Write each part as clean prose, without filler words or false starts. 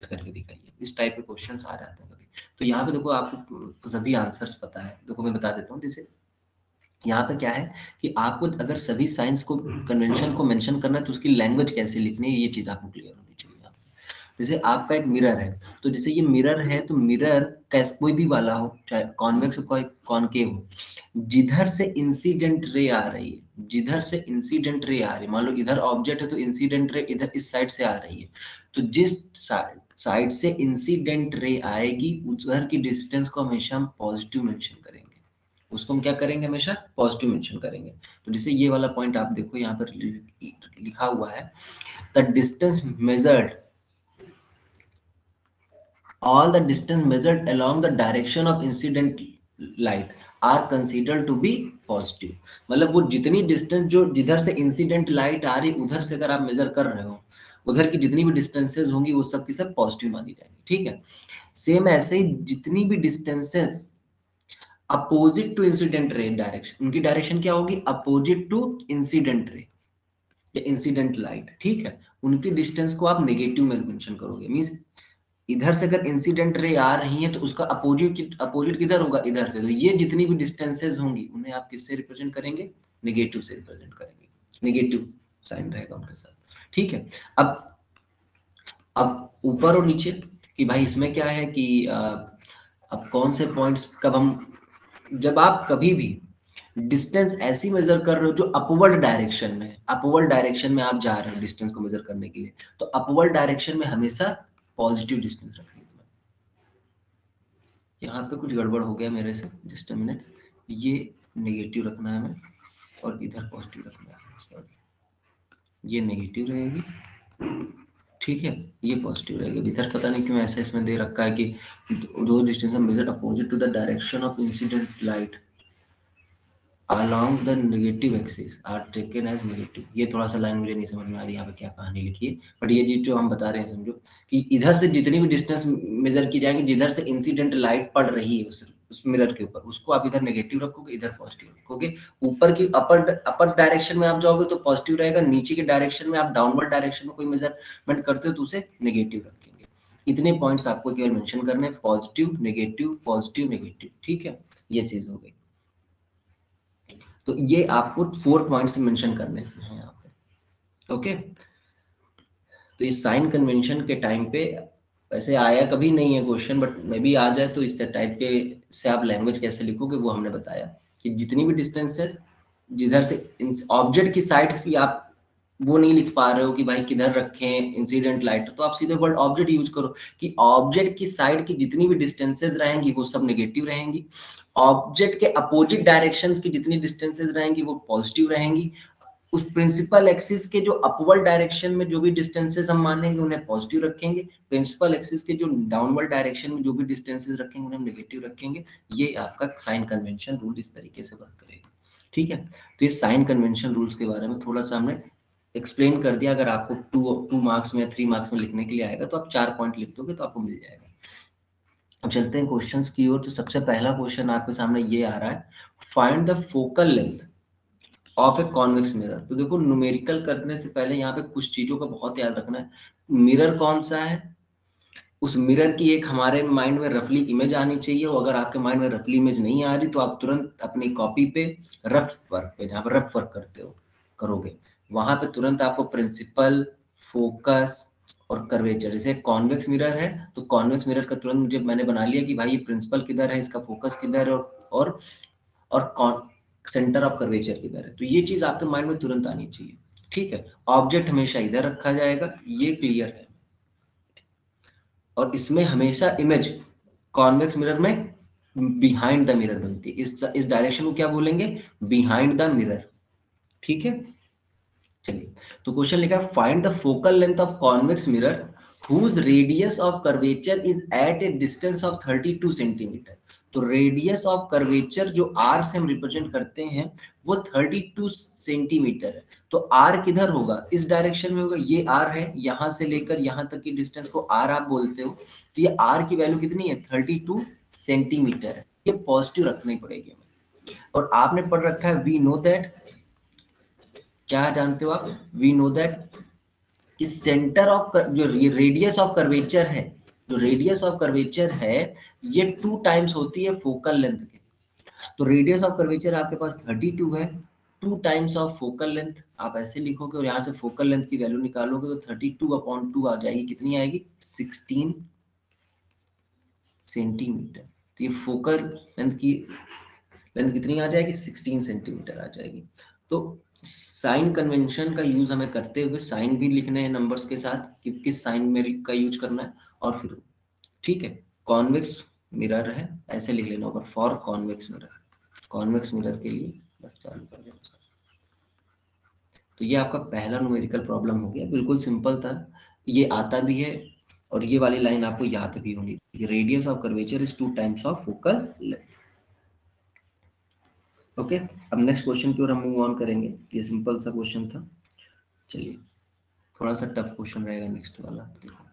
करके दिखाइए। इस टाइप के क्वेश्चंस आ जाते हैं कभी। तो यहाँ पे देखो आपको सभी आंसर्स पता है। देखो मैं बता देता हूँ, जैसे यहाँ पे क्या है कि आपको अगर सभी साइंस को कन्वेंशन को मेंशन करना है तो उसकी लैंग्वेज कैसे लिखनी है ये चीज आपको क्लियर होनी चाहिए। जैसे आपका एक मिरर है, तो जैसे ये मिरर है तो मिरर कैस कोई भी वाला हो, चाहे कॉन्वेक्स हो कोई कॉनकेव हो, जिधर से इंसिडेंट रे आ रही है, जिधर से इंसिडेंट रे आ रही है, मान लो इधर ऑब्जेक्ट है तो इंसिडेंट रे इधर इस साइड से आ रही है, तो जिस साइड से इंसिडेंट रे आएगी उधर की डिस्टेंस को हमेशा हम पॉजिटिव मेंशन करेंगे। उसको हम क्या करेंगे, हमेशा पॉजिटिव मेंशन करेंगे। तो जैसे ये वाला पॉइंट आप देखो यहाँ पर लिखा हुआ है, the distance measured, all the distance measured along the direction of incident light are considered to be positive। मतलब वो जितनी डिस्टेंस जो जिधर से इंसिडेंट लाइट आ रही उधर से अगर आप मेजर कर रहे हो, उधर की जितनी भी डिस्टेंसेस होंगी वो सब की सब पॉजिटिव मानी जाएंगी। ठीक है, सेम ऐसे ही जितनी भी distances opposite to incident ray direction, उनकी डायरेक्शन क्या होगी, अपोजिट टू इंसिडेंट रे या इंसिडेंट लाइट। ठीक है, उनकी डिस्टेंस को आप नेगेटिव में मेंशन करोगे। मींस इधर से अगर इंसिडेंट रे आ रही है तो उसका अपोजिट किधर होगा, इधर से। तो ये जितनी भी डिस्टेंसेस होंगी उन्हें आप किससे रिप्रेजेंट करेंगे, नेगेटिव से रिप्रेजेंट करेंगे, नेगेटिव साइन रहेगा उनके साथ। ठीक है, अब ऊपर और नीचे कि भाई इसमें क्या है कि अब कौन से पॉइंट्स कब हम, जब आप कभी भी डिस्टेंस ऐसी मेजर कर रहे हो जो अपवर्ड डायरेक्शन में, अपवर्ड डायरेक्शन में आप जा रहे हो डिस्टेंस को मेजर करने के लिए, तो अपवर्ड डायरेक्शन में हमेशा पॉजिटिव डिस्टेंस रखनी है। यहाँ पे कुछ गड़बड़ हो गया मेरे से, जस्ट अ मिनट, ये नेगेटिव रखना है हमें और इधर पॉजिटिव रखना है। सॉरी, ये नेगेटिव रहेगी, ठीक है, ये पॉजिटिव रहेगी। इधर पता नहीं क्यों ऐसा इसमें दे रखा है कि दो distance measured opposite to the direction of incident light along the negative axis are taken as negative। ये थोड़ा सा लाइन मुझे नहीं समझ में आ रही यहाँ पे क्या कहानी लिखी है, बट ये चीज जो हम बता रहे हैं समझो कि इधर से जितनी भी डिस्टेंस मेजर की जाएगी जिधर से इंसिडेंट लाइट पड़ रही है उस मिरर के ऊपर, उसको आप इधर नेगेटिव रखोगे, इधर पॉजिटिव रखोगे। ऊपर की अपर डायरेक्शन में आप जाओगे तो पॉजिटिव रहेगा, नीचे के डायरेक्शन में आप डाउनवर्ड डायरेक्शन में कोई मेजरमेंट करते हो तो उसे नेगेटिव रखेंगे। इतने पॉइंट्स आपको केवल मेंशन करने, पॉजिटिव नेगेटिव पॉजिटिव नेगेटिव। ठीक है, ये चीज हो गई। तो ये आपको 4 पॉइंट्स मेंशन करने हैं यहाँ पे। ओके, तो इस साइन कन्वेंशन के टाइम पे वैसे आया कभी नहीं है क्वेश्चन, बट मे बी आ जाए, तो इस टाइप के से आप लैंग्वेज कैसे लिखोगे वो हमने बताया कि जितनी भी डिस्टेंसेस जिधर से ऑब्जेक्ट की साइड से आप वो नहीं लिख पा रहे हो कि भाई किधर रखें इंसिडेंट लाइट, तो आप सीधे वर्ड ऑब्जेक्ट यूज करो कि ऑब्जेक्ट की साइड की जितनी भी डिस्टेंसेस रहेंगी वो सब नेगेटिव रहेंगी, ऑब्जेक्ट के अपोजिट डायरेक्शंस की जितनी डिस्टेंसेस रहेंगी वो पॉजिटिव रहेंगी, उस प्रिंसिपल एक्सिस के जो अपवर्ड डायरेक्शन में जो भी डिस्टेंसेस हम मानेंगे उन्हें पॉजिटिव रखेंगे, प्रिंसिपल एक्सिस के जो डाउनवर्ड डायरेक्शन में जो भी डिस्टेंसेस रखेंगे उन्हें हम नेगेटिव रखेंगे। ये आपका साइन कन्वेंशन रूल इस तरीके से वर्क करेगा। ठीक है, तो ये साइन कन्वेंशन रूल्स के बारे में थोड़ा सा हमने एक्सप्लेन कर दिया। अगर आपको 2 मार्क्स में 3 मार्क्स में लिखने के लिए आएगा तो आप 4 पॉइंट लिख दोगे तो आपको मिल जाएगा। अब चलते हैं क्वेश्चंस की ओर। तो सबसे पहला क्वेश्चन आपके सामने ये आ रहा है, find the focal length of a convex mirror. तो देखो न्यूमेरिकल करने से पहले यहाँ पे कुछ चीजों का बहुत याद रखना है। मिरर कौन सा है, उस मिरर की एक हमारे माइंड में रफली इमेज आनी चाहिए, और अगर आपके माइंड में रफली इमेज नहीं आ रही तो आप तुरंत अपनी कॉपी पे रफ वर्क पे, जहाँ पर रफ वर्क करते हो करोगे, वहां पे तुरंत आपको प्रिंसिपल, फोकस और कर्वेचर, जैसे कॉन्वेक्स मिरर है तो कॉन्वेक्स मिरर का तुरंत मुझे मैंने बना लिया कि भाई ये प्रिंसिपल किधर है, इसका फोकस किधर है, और सेंटर ऑफ कर्वेचर किधर है, तो ये चीज आपके माइंड में तुरंत आनी चाहिए। ठीक है, ऑब्जेक्ट हमेशा इधर रखा जाएगा, ये क्लियर है, और इसमें हमेशा इमेज कॉन्वेक्स मिरर में बिहाइंड द मिरर बनती है। इस डायरेक्शन को क्या बोलेंगे, बिहाइंड द मिरर। ठीक है, चलिए, तो क्वेश्चन लिखा है, find the focal length of convex mirror whose radius of curvature is at a distance of 32 centimetre. तो रेडियस ऑफ कर्वेचर जो r से हम रिप्रेजेंट करते हैं वो 32 सेंटीमीटर है। तो r किधर होगा, इस डायरेक्शन में होगा, ये r है, यहां से लेकर यहां तक की डिस्टेंस को r आप बोलते हो, तो ये r की वैल्यू कितनी है, 32 सेंटीमीटर है। ये पॉजिटिव रखनी पड़ेगी हमें। और आपने पढ़ रखा है वी नो दैट, क्या जानते हो आप, वी नो दैट कि सेंटर ऑफ जो रेडियस ऑफ कर्वेचर है जो रेडियस ऑफ कर्वेचर है ये 2 टाइम्स होती है फोकल लेंथ के। तो रेडियस ऑफ कर्वेचर आपके पास 32 है, 2 टाइम्स ऑफ फोकल लेंथ आप ऐसे लिखोगे और यहाँ से फोकल लेंथ की वैल्यू निकालोगे तो 32/2 आ जाएगी। कितनी आएगी? 16 सेंटीमीटर। तो ये फोकल लेंथ की लेंथ कितनी आ जाएगी? 16 सेंटीमीटर आ जाएगी। तो साइन कन्वेंशन का यूज हमें करते हुए साइन भी लिखने हैं नंबर्स के साथ कि किस साइन में का यूज करना है, और फिर ठीक है कॉन्वेक्स मिरर है ऐसे लिख लेना होगा, for convex mirror. Convex mirror के लिए बस चालू कर देना। तो ये आपका पहला न्यूमेरिकल प्रॉब्लम हो गया, बिल्कुल सिंपल था, ये आता भी है और ये वाली लाइन आपको याद भी होनी चाहिए। Radius of curvature is 2 times of focal length. Okay, अब नेक्स्ट क्वेश्चन की ओर हम मूव ऑन करेंगे। ये सिंपल सा क्वेश्चन था, चलिए थोड़ा सा टफ क्वेश्चन रहेगा नेक्स्ट वाला। देखो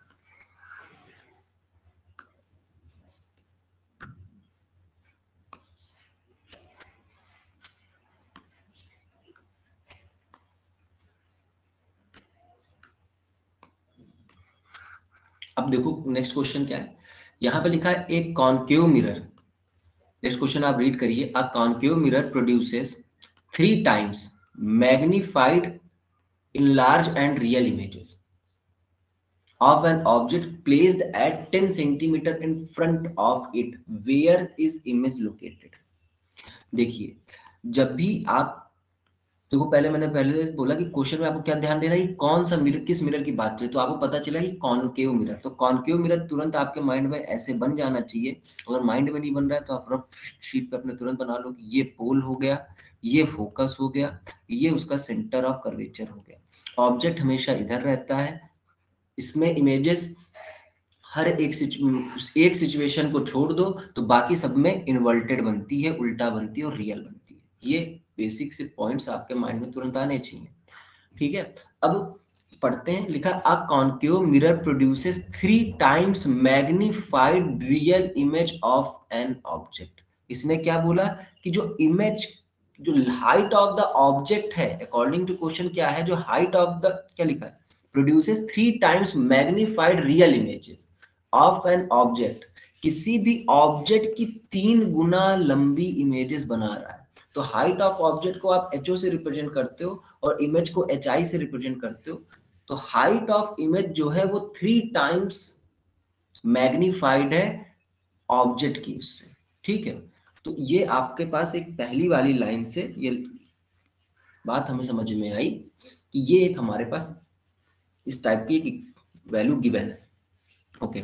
अब देखो नेक्स्ट क्वेश्चन क्या है। यहाँ पे लिखा है एक कॉन्केव मिरर। नेक्स्ट क्वेश्चन आप रीड करिए। A concave mirror produces 3 times magnified in large and real images of an object placed at 10 centimeter in front of it. Where is image located? देखिए जब भी आप देखो, पहले मैंने पहले बोला कि क्वेश्चन में आपको क्या ध्यान देना है कि कौन सा मिरर, किस मिरर की बात करें, तो आपको पता चला कि कॉनकेव मिरर। तो कॉनकेव मिरर तुरंत आपके माइंड में ऐसे बन जाना चाहिए। अगर माइंड में नहीं बन रहा है तो आप रफ शीट पे अपने तुरंत बना लो कि ये पोल हो गया, ये फोकस हो गया, ये उसका सेंटर ऑफ कर्वेचर हो गया। ऑब्जेक्ट हमेशा इधर रहता है, इसमें इमेजेस हर एक सिचुएशन को छोड़ दो तो बाकी सब में इन्वर्टेड बनती है, उल्टा बनती है और रियल बनती है। ये बेसिक से पॉइंट्स आपके माइंड में तुरंत आने चाहिए। ठीक है, अब पढ़ते हैं। लिखा a concave mirror produces 3 times magnified real image of an object. इसने क्या बोला कि जो इमेज, जो हाइट ऑफ द ऑब्जेक्ट है, अकॉर्डिंग टू क्वेश्चन क्या है, जो हाइट ऑफ द क्या लिखा है, produces 3 times magnified real images of an object. किसी भी ऑब्जेक्ट की 3 गुना लंबी इमेजेस बना रहा है। तो हाइट ऑफ ऑब्जेक्ट को आप एचओ से रिप्रेजेंट करते हो और इमेज को एच आई से रिप्रेजेंट करते हो। तो हाइट ऑफ इमेज जो है वो 3 टाइम्स मैग्निफाइड है ऑब्जेक्ट की उससे। ठीक है, तो ये आपके पास एक पहली वाली लाइन से ये बात हमें समझ में आई कि ये एक हमारे पास इस टाइप की एक वैल्यू गिवन है। ओके,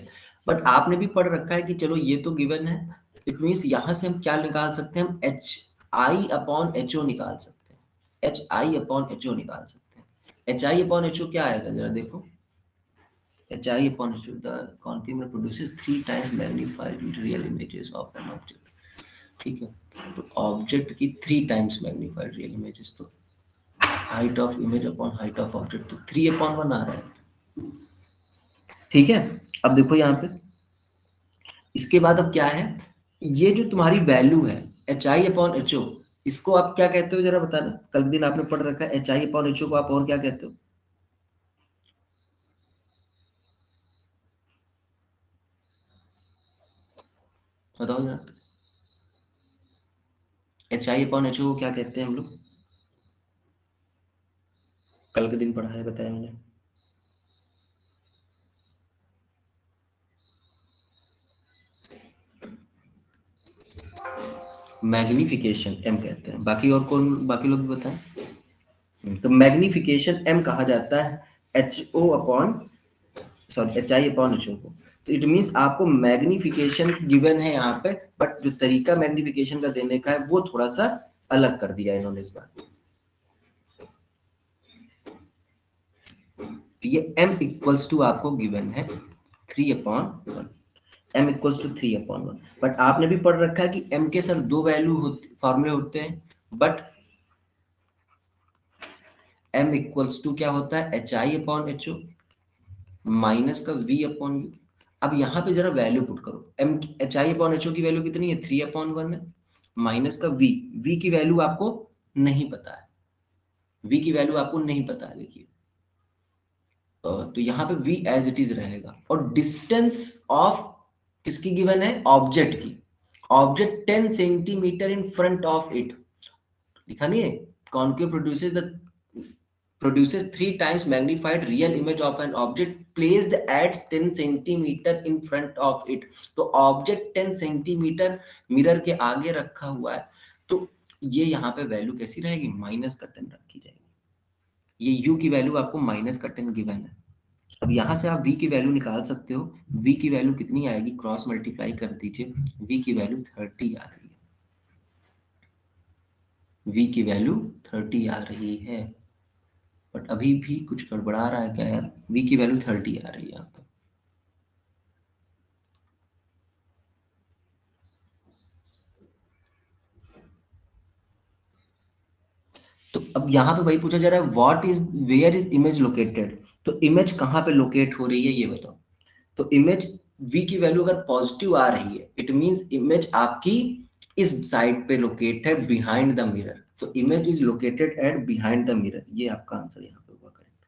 बट आपने भी पढ़ रखा है कि चलो ये तो गिवन है, इट मीन्स यहां से हम क्या निकाल सकते हैं, हम H I upon H O निकाल सकते हैं। H I upon H O निकाल सकते हैं। H I upon H O क्या आएगा जरा देखो। H I upon H O the concave mirror produces 3 times magnified real images of an object. ठीक है, तो ऑब्जेक्ट की 3 टाइम्स मैग्नीफाइड रियल इमेजेस, तो height of image upon height of object तो 3/1 आ रहा है। ठीक है, अब देखो यहाँ पे इसके बाद अब क्या है, ये जो तुम्हारी वैल्यू है H I upon H O, इसको आप क्या कहते हो जरा बताना। कल के दिन आपने पढ़ रखा है H I upon H O को आप और क्या कहते हो, बताओ जरा। H I upon H O को क्या कहते हैं हम लोग, कल के दिन पढ़ा है, बताया मैंने। मैग्निफिकेशन एम कहते हैं, बाकी और कौन, बाकी लोग भी बताएं। तो मैग्निफिकेशन एम कहा जाता है H O upon, sorry H I upon H O को। तो इट मीन्स आपको मैग्निफिकेशन गिवन है यहाँ पे, बट जो तरीका मैग्निफिकेशन का देने का है वो थोड़ा सा अलग कर दिया इन्होंने इस बार। तो ये m इक्वल्स टू आपको गिवन है 3/1। m इक्वल्स टू 3/1, बट आपने भी पढ़ रखा है कि m के सर 2 वैल्यू होते, फॉर्मूले होते हैं, बट m इक्वल्स टू क्या होता है, H I upon H O minus का v अपॉन यू। अब यहाँ पे जरा वैल्यू पुट करो, m H I upon H O की वैल्यू कितनी है, 3/1 है, माइनस का v की वैल्यू आपको नहीं पता है, v की वैल्यू आपको नहीं पता है। देखिए तो यहाँ पे v एज इट इज रहेगा, और डिस्टेंस ऑफ किसकी गिवन है, ऑब्जेक्ट की, object 10 centimetre in front of it, लिखा नहीं है, concave produces 3 times magnified real image of an object placed at 10 centimeter in front of it। तो ऑब्जेक्ट 10 सेंटीमीटर मिरर के आगे रखा हुआ है, तो ये यहाँ पे वैल्यू कैसी रहेगी, माइनस का 10 रखी जाएगी। ये u की वैल्यू आपको माइनस का 10 गिवन है। अब यहाँ से आप v की वैल्यू निकाल सकते हो, v की वैल्यू कितनी आएगी, क्रॉस मल्टीप्लाई कर दीजिए, v की वैल्यू 30 आ रही है, v की वैल्यू 30 आ रही है। बट अभी भी कुछ गड़बड़ा रहा है क्या यार, v की वैल्यू 30 आ रही है आपको। तो अब यहाँ पे वही पूछा जा रहा है, what is, where is image located, तो इमेज कहाँ पे लोकेट हो रही है ये बताओ। तो इमेज v की वैल्यू अगर पॉजिटिव आ रही है, इट मींस इमेज आपकी इस साइड पे लोकेट है, बिहाइंड द मिरर, तो image is located at behind the mirror, ये आपका आंसर यहाँ पे होगा करेक्ट।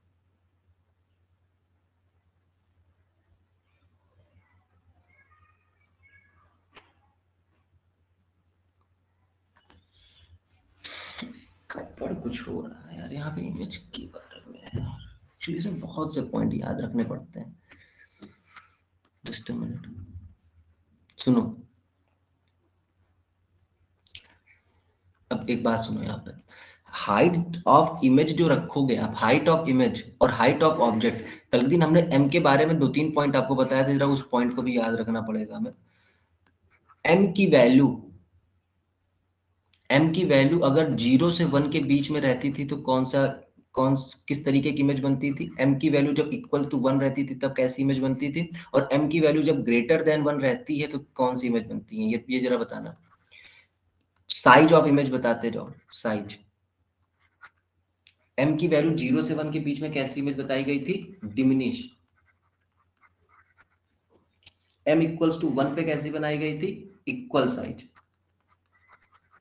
गड़बड़ कुछ हो रहा है यार यहाँ पे इमेज के बारे में, एक्चुअली इसमें बहुत से पॉइंट याद रखने पड़ते हैं। जस्ट अ मिनट, सुनो, अब एक बात सुनो यहाँ पे, हाइट ऑफ इमेज जो रखोगे आप, हाइट ऑफ इमेज और हाइट ऑफ ऑब्जेक्ट, कल दिन हमने एम के बारे में 2-3 पॉइंट आपको बताया था, जरा उस पॉइंट को भी याद रखना पड़ेगा हमें। एम की वैल्यू, एम की वैल्यू अगर 0 से 1 के बीच में रहती थी तो किस तरीके की इमेज बनती थी, एम की वैल्यू जब इक्वल टू 1 रहती थी तब कैसी इमेज बनती थी, और एम की वैल्यू जब ग्रेटर देन 1 रहती है तो कौन सी इमेज बनती है, ये जरा बताना। साइज ऑफ इमेज बताते जाओ, साइज, एम की वैल्यू 0 से 1 के बीच में कैसी इमेज बताई गई थी, डिमिनिश। एम इक्वल्स टू 1 पे कैसी बनाई गई थी, इक्वल साइज,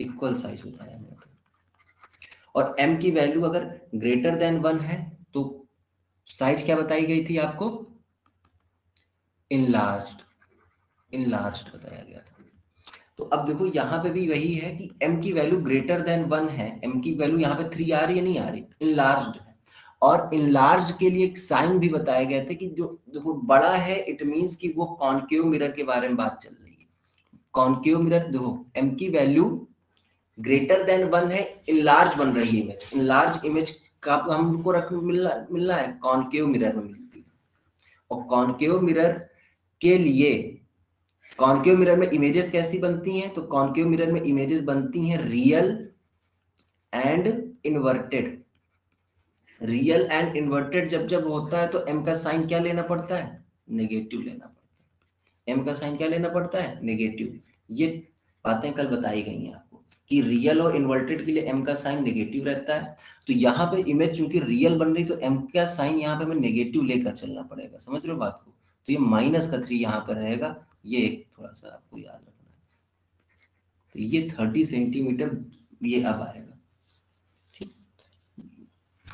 इक्वल साइज बताया गया था। और एम की वैल्यू अगर ग्रेटर देन 1 है तो साइज क्या बताई गई थी आपको, इनलार्ज्ड, इनलार्ज्ड बताया गया था। तो अब देखो यहाँ पे भी वही है कि m की वैल्यू ग्रेटर देन 1 है, m की वैल्यू यहाँ पे 3 आ रही है, नहीं आ रही, इनलार्ज्ड है। और इनलार्ज के लिए एक साइन भी बताया गया था कि जो देखो बड़ा है, इट मींस कि वो कॉनकेव मिरर के बारे में बात चल रही है। कॉनकेव मिरर देखो, m की वैल्यू ग्रेटर देन 1 है, इनलार्ज बन रही है इमेज, इनलार्ज इमेज का हमको रख मिलना है, कॉनकेव मिरर में मिलती है। और कॉनकेव मिरर के लिए, कॉनकेव मिरर में इमेजेस कैसी बनती हैं, तो कॉनकेव मिरर में इमेजेस बनती हैं real and inverted. Real and inverted जब जब होता है तो एम का साइन क्या लेना पड़ता है, नेगेटिव लेना पड़ता है। एम का साइन क्या लेना पड़ता है, नेगेटिव। ये बातें कल बताई गई हैं आपको कि रियल और इन्वर्टेड के लिए एम का साइन नेगेटिव रहता है। तो यहाँ पे इमेज चूंकि रियल बन रही तो एम का साइन यहाँ पे हमें नेगेटिव लेकर चलना पड़ेगा, समझ रहे हो बात को। तो ये -3 यहाँ पर रहेगा, ये एक थोड़ा सा आपको याद रखना है। तो ये 30 सेंटीमीटर ये अब आएगा।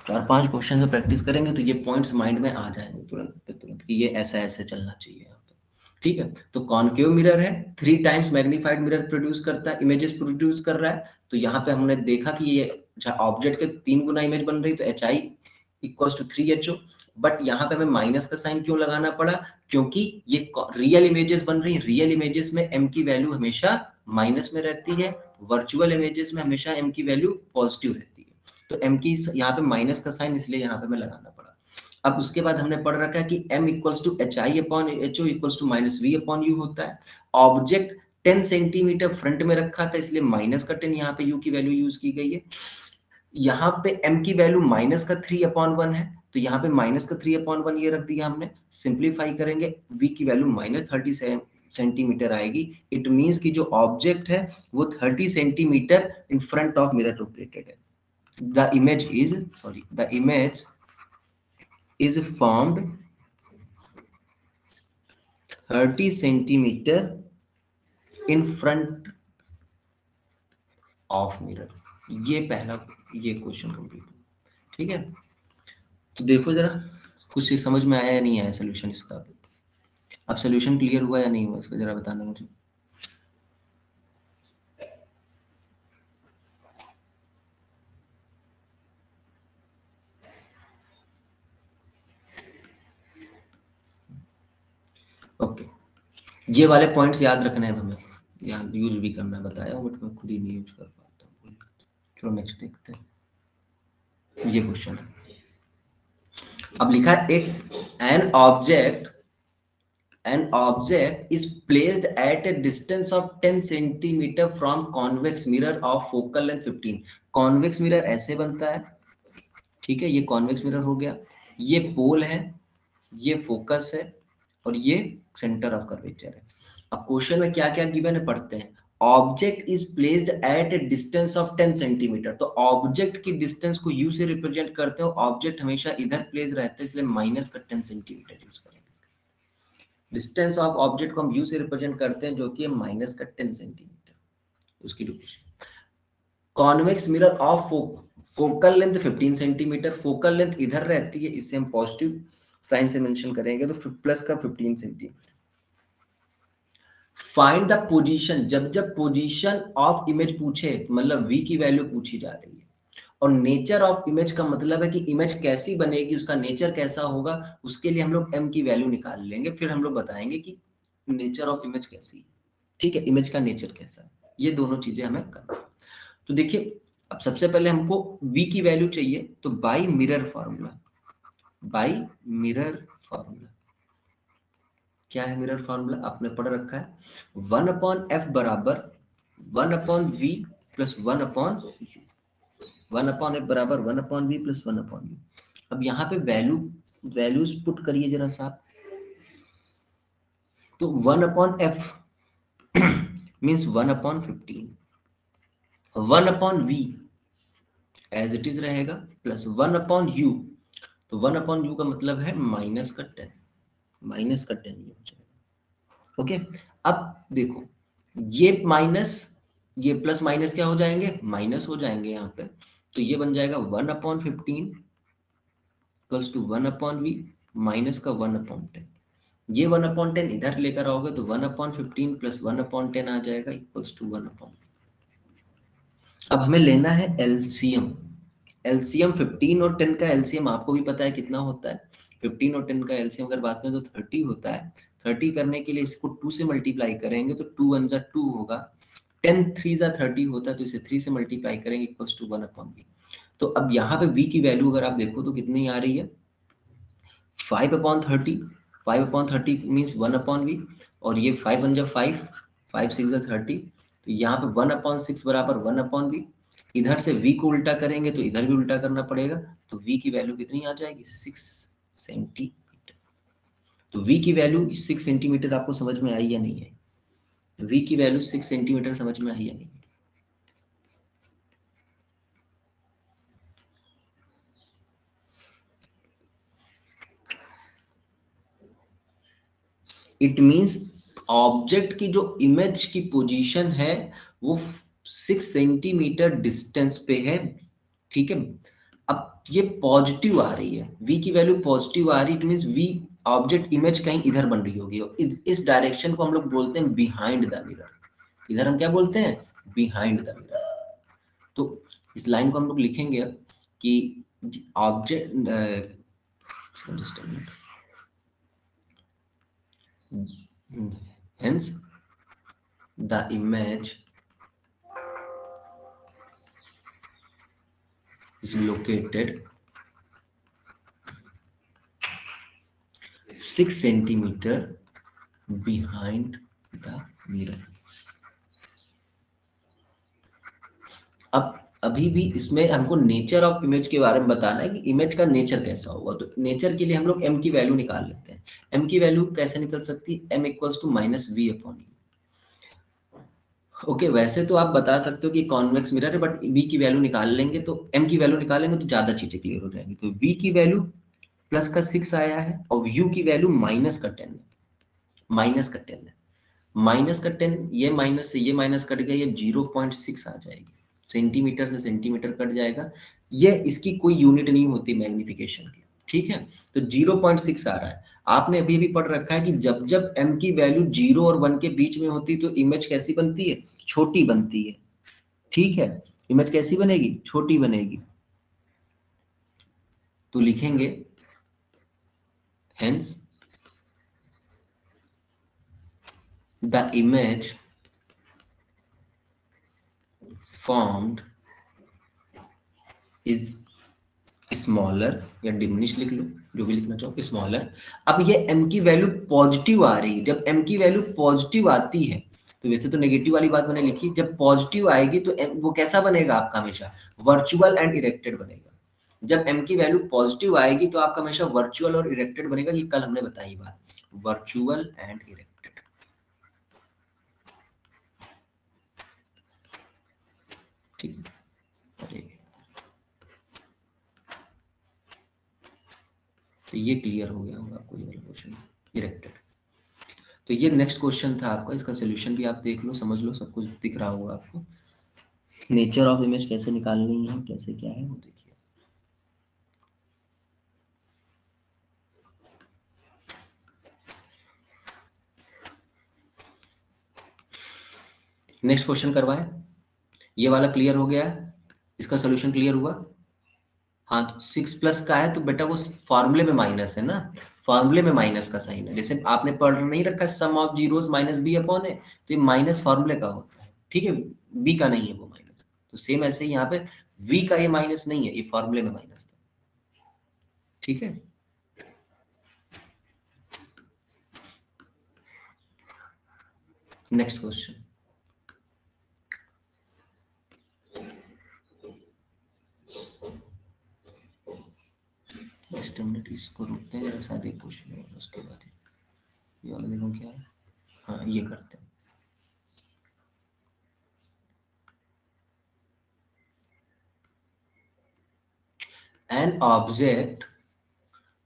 4-5 क्वेश्चन से प्रैक्टिस करेंगे तो ये पॉइंट्स माइंड में आ जाएंगे तुरंत पे तुरंत कि ये ऐसा ऐसे चलना चाहिए यहाँ पे। ठीक है, तो कॉनकेव मिरर है, 3 टाइम्स मैग्नीफाइड मिरर प्रोड्यूस करता है, इमेजेस प्रोड्यूस कर रहा है। तो यहाँ पे हमने देखा कि ये ऑब्जेक्ट के 3 गुना इमेज बन रही, तो H I equals to 3HO। But यहाँ पे हमें माइनस का साइन क्यों लगाना पड़ा, क्योंकि ये रियल इमेजेस बन रही, रियल इमेजेस में एम की वैल्यू हमेशा माइनस में रहती है, वर्चुअल इमेजेस में हमेशा एम की वैल्यू पॉजिटिव रहती है। तो एम की यहाँ पे माइनस का साइन इसलिए यहाँ पे मैं लगाना पड़ा। अब उसके बाद हमने पढ़ रखा है कि m equals to H I upon H O equals to -v upon u होता है। ऑब्जेक्ट 10 सेंटीमीटर फ्रंट में रखा था इसलिए -10 यहाँ पे u की वैल्यू यूज की गई है। यहाँ पे m की वैल्यू -3/1 है, तो यहाँ पे -3/1 ये रख दिया हमने। सिंप्लीफाई करेंगे v की वैल्यू -30 सेंटीमीटर आएगी। इट मींस कि जो ऑब्जेक्ट है वो 30 centimetre in front of mirror located है। The image is, sorry, the image is formed 30 centimeter in front of mirror। ये पहला, ये क्वेश्चन कंप्लीट। ठीक है, तो देखो जरा कुछ समझ में आया या नहीं आया सोल्यूशन इसका? अब सोल्यूशन क्लियर हुआ या नहीं हुआ इसका जरा बताना मुझे। ओके, ये वाले पॉइंट्स याद रखने हैं हमें, याद यूज भी करना बताया बट मैं खुद ही नहीं यूज कर पाता हूँ। चलो नेक्स्ट देखते हैं, ये क्वेश्चन है। अब लिखा है एक an object is placed at a distance of 10 centimeter from convex mirror of focal length 15। convex mirror ऐसे बनता है, ठीक है, ये convex mirror हो गया, ये पोल है, ये फोकस है और ये सेंटर ऑफ कर्वेचर है। अब क्वेश्चन में क्या क्या गिवन है पढ़ते हैं। Object is placed at A distance of 10 centimetre, तो ऑब्जेक्ट की डिस्टेंस को यू से रिप्रेजेंट करते हो, ऑब्जेक्ट हमेशा इधर प्लेस रहता है इसलिए माइनस का 10 सेंटीमीटर यूज करेंगे। डिस्टेंस ऑफ ऑब्जेक्ट को हम यू से रिप्रेजेंट करते हैं जो कि है माइनस का 10 सेंटीमीटर, उसकी distance. Convex mirror of focal length 15 centimetre, focal length इधर रहती है इससे हम पॉजिटिव साइन से मेंशन करेंगे तो प्लस का 15 सेंटीमीटर। फाइंड द पोजीशन, जब जब पोजीशन ऑफ इमेज पूछे मतलब वी की वैल्यू पूछी जा रही है, और नेचर ऑफ इमेज का मतलब है कि इमेज कैसी बनेगी, उसका नेचर कैसा होगा, उसके लिए हम लोग एम की वैल्यू निकाल लेंगे, फिर हम लोग बताएंगे कि नेचर ऑफ इमेज कैसी है, ठीक है, इमेज का नेचर कैसा है, ये दोनों चीजें हमें करना। तो देखिए अब सबसे पहले हमको v की वैल्यू चाहिए, तो by mirror formula, by mirror formula क्या है? मिरर फॉर्मूला आपने पढ़ रखा है, 1/f बराबर 1/v प्लस 1/u, 1/f बराबर 1/v प्लस 1/u। अब यहाँ पे वैल्यूज पुट करिए जरा सा, तो 1/f means 1/15, 1/v as it is रहेगा प्लस 1/u, तो 1/u का मतलब है माइनस का 10, माइनस का 10 ये हो जाएगा। ओके, अब देखो ये माइनस ये प्लस माइनस क्या हो जाएंगे? माइनस हो जाएंगे यहाँ पे, तो ये बन जाएगा 1/15 इक्वल्स टू 1/v माइनस का 1/10। ये 1/10 इधर लेकर आओगे तो 1/15 प्लस 1/10 आ जाएगा इक्वल्स टू 1/10। अब हमें लेना है एलसीएम, एलसीएम 15 और 10 का एलसीएम आपको भी पता है कितना होता है, 15 और 10 का एलसीएम अगर बात करें तो 30 होता है। 30 करने के लिए इसको 2 से मल्टीप्लाई करेंगे तो 2 1 जा 2 होगा, 10 3 जा 30 होता है तो इसे 3 से मल्टीप्लाई करेंगे इक्वल्स टू 1/v। तो अब यहाँ पे v की वैल्यू अगर आप देखो तो कितनी आ रही है? 5/30, 5/30 मीन्स 1/v, और ये 5 1 जा 5, 5 6 जा 30, तो यहाँ पे 1/6 बराबर 1/v। इधर से v को उल्टा करेंगे तो इधर भी उल्टा करना पड़ेगा, तो v की वैल्यू कितनी आ जाएगी? 6 सेंटीमीटर। तो v की वैल्यू 6 सेंटीमीटर आपको समझ में आई या नहीं आई? v की वैल्यू 6 सेंटीमीटर समझ में आई या नहीं? इट मीन्स ऑब्जेक्ट की जो इमेज की पोजीशन है वो 6 सेंटीमीटर डिस्टेंस पे है, ठीक है। अब ये पॉजिटिव आ रही है, v की वैल्यू पॉजिटिव आ रही है, it means v object image कहीं इधर बन रही होगी, इस डायरेक्शन को हम लोग बोलते हैं बिहाइंड द मिरर। इधर हम क्या बोलते हैं? Behind the mirror. तो इस लाइन को हम लोग लिखेंगे कि object hence the image is located 6 centimeter behind the mirror। अब अभी भी इसमें हमको नेचर ऑफ इमेज के बारे में बताना है कि इमेज का नेचर कैसा होगा, तो नेचर के लिए हम लोग m की वैल्यू निकाल लेते हैं। m की वैल्यू कैसे निकल सकती है? m equals to minus we upon u. Okay, वैसे तो आप बता सकते हो कि कॉन्वेक्स मिरर है, बट v की वैल्यू निकाल लेंगे तो m की वैल्यू निकालेंगे तो ज्यादा चीजें क्लियर हो जाएंगी। तो v की वैल्यू प्लस का 6 आया है और u की वैल्यू माइनस का 10 है, माइनस का 10 है, माइनस का 10, ये माइनस से ये माइनस कट गया, ये 0.6 आ जाएगी, सेंटीमीटर से सेंटीमीटर कट जाएगा। ये इसकी कोई यूनिट नहीं होती मैग्निफिकेशन की, ठीक है, तो 0.6 आ रहा है। आपने अभी भी पढ़ रखा है कि जब जब m की वैल्यू 0 और 1 के बीच में होती है तो इमेज कैसी बनती है, छोटी बनती है। ठीक है, इमेज कैसी बनेगी, छोटी बनेगी। तो लिखेंगे hence the image formed is smaller, या डिमिनिश लिख लो, जो भी लिखना चाहो, स्मॉलर। अब ये m की वैल्यू पॉजिटिव आ रही है। जब m की वैल्यू पॉजिटिव आती है, तो वैसे तो नेगेटिव वाली बात मैंने लिखी, जब पॉजिटिव आएगी तो वो कैसा बनेगा आपका, हमेशा वर्चुअल एंड इरेक्टेड बनेगा। जब m की वैल्यू पॉजिटिव आएगी तो आपका हमेशा वर्चुअल और इरेक्टेड बनेगा। ये कल हमने बताई बात, वर्चुअल एंड इरेक्टेड। ठीक है, अरे तो ये क्लियर हो गया होगा आपको ये वाला क्वेश्चन, इरेक्टेड। तो ये नेक्स्ट क्वेश्चन था आपका, इसका सोल्यूशन भी आप देख लो, समझ लो, सब कुछ दिख रहा होगा आपको। नेचर ऑफ इमेज कैसे निकालनी है, कैसे क्या है वो देखिए। नेक्स्ट क्वेश्चन करवाएं। ये वाला क्लियर हो गया, इसका सोल्यूशन क्लियर हुआ। हाँ, तो 6+ का है तो बेटा वो फॉर्मूले में माइनस है ना, फॉर्मूले में माइनस का साइन है। जैसे आपने पढ़ नहीं रखा sum of zeros minus B upon है, तो ये माइनस फॉर्मूले का होता है। ठीक है, बी का नहीं है वो माइनस। तो सेम ऐसे ही यहाँ पे वी का ये माइनस नहीं है, ये फॉर्मूले में माइनस था। ठीक है, नेक्स्ट क्वेश्चन। नेक्स्ट मिनट इसको रुकते हैं जरा, शायद एक क्वेश्चन है उसके बाद ये वाला देखो क्या है। हाँ, ये करते हैं। N object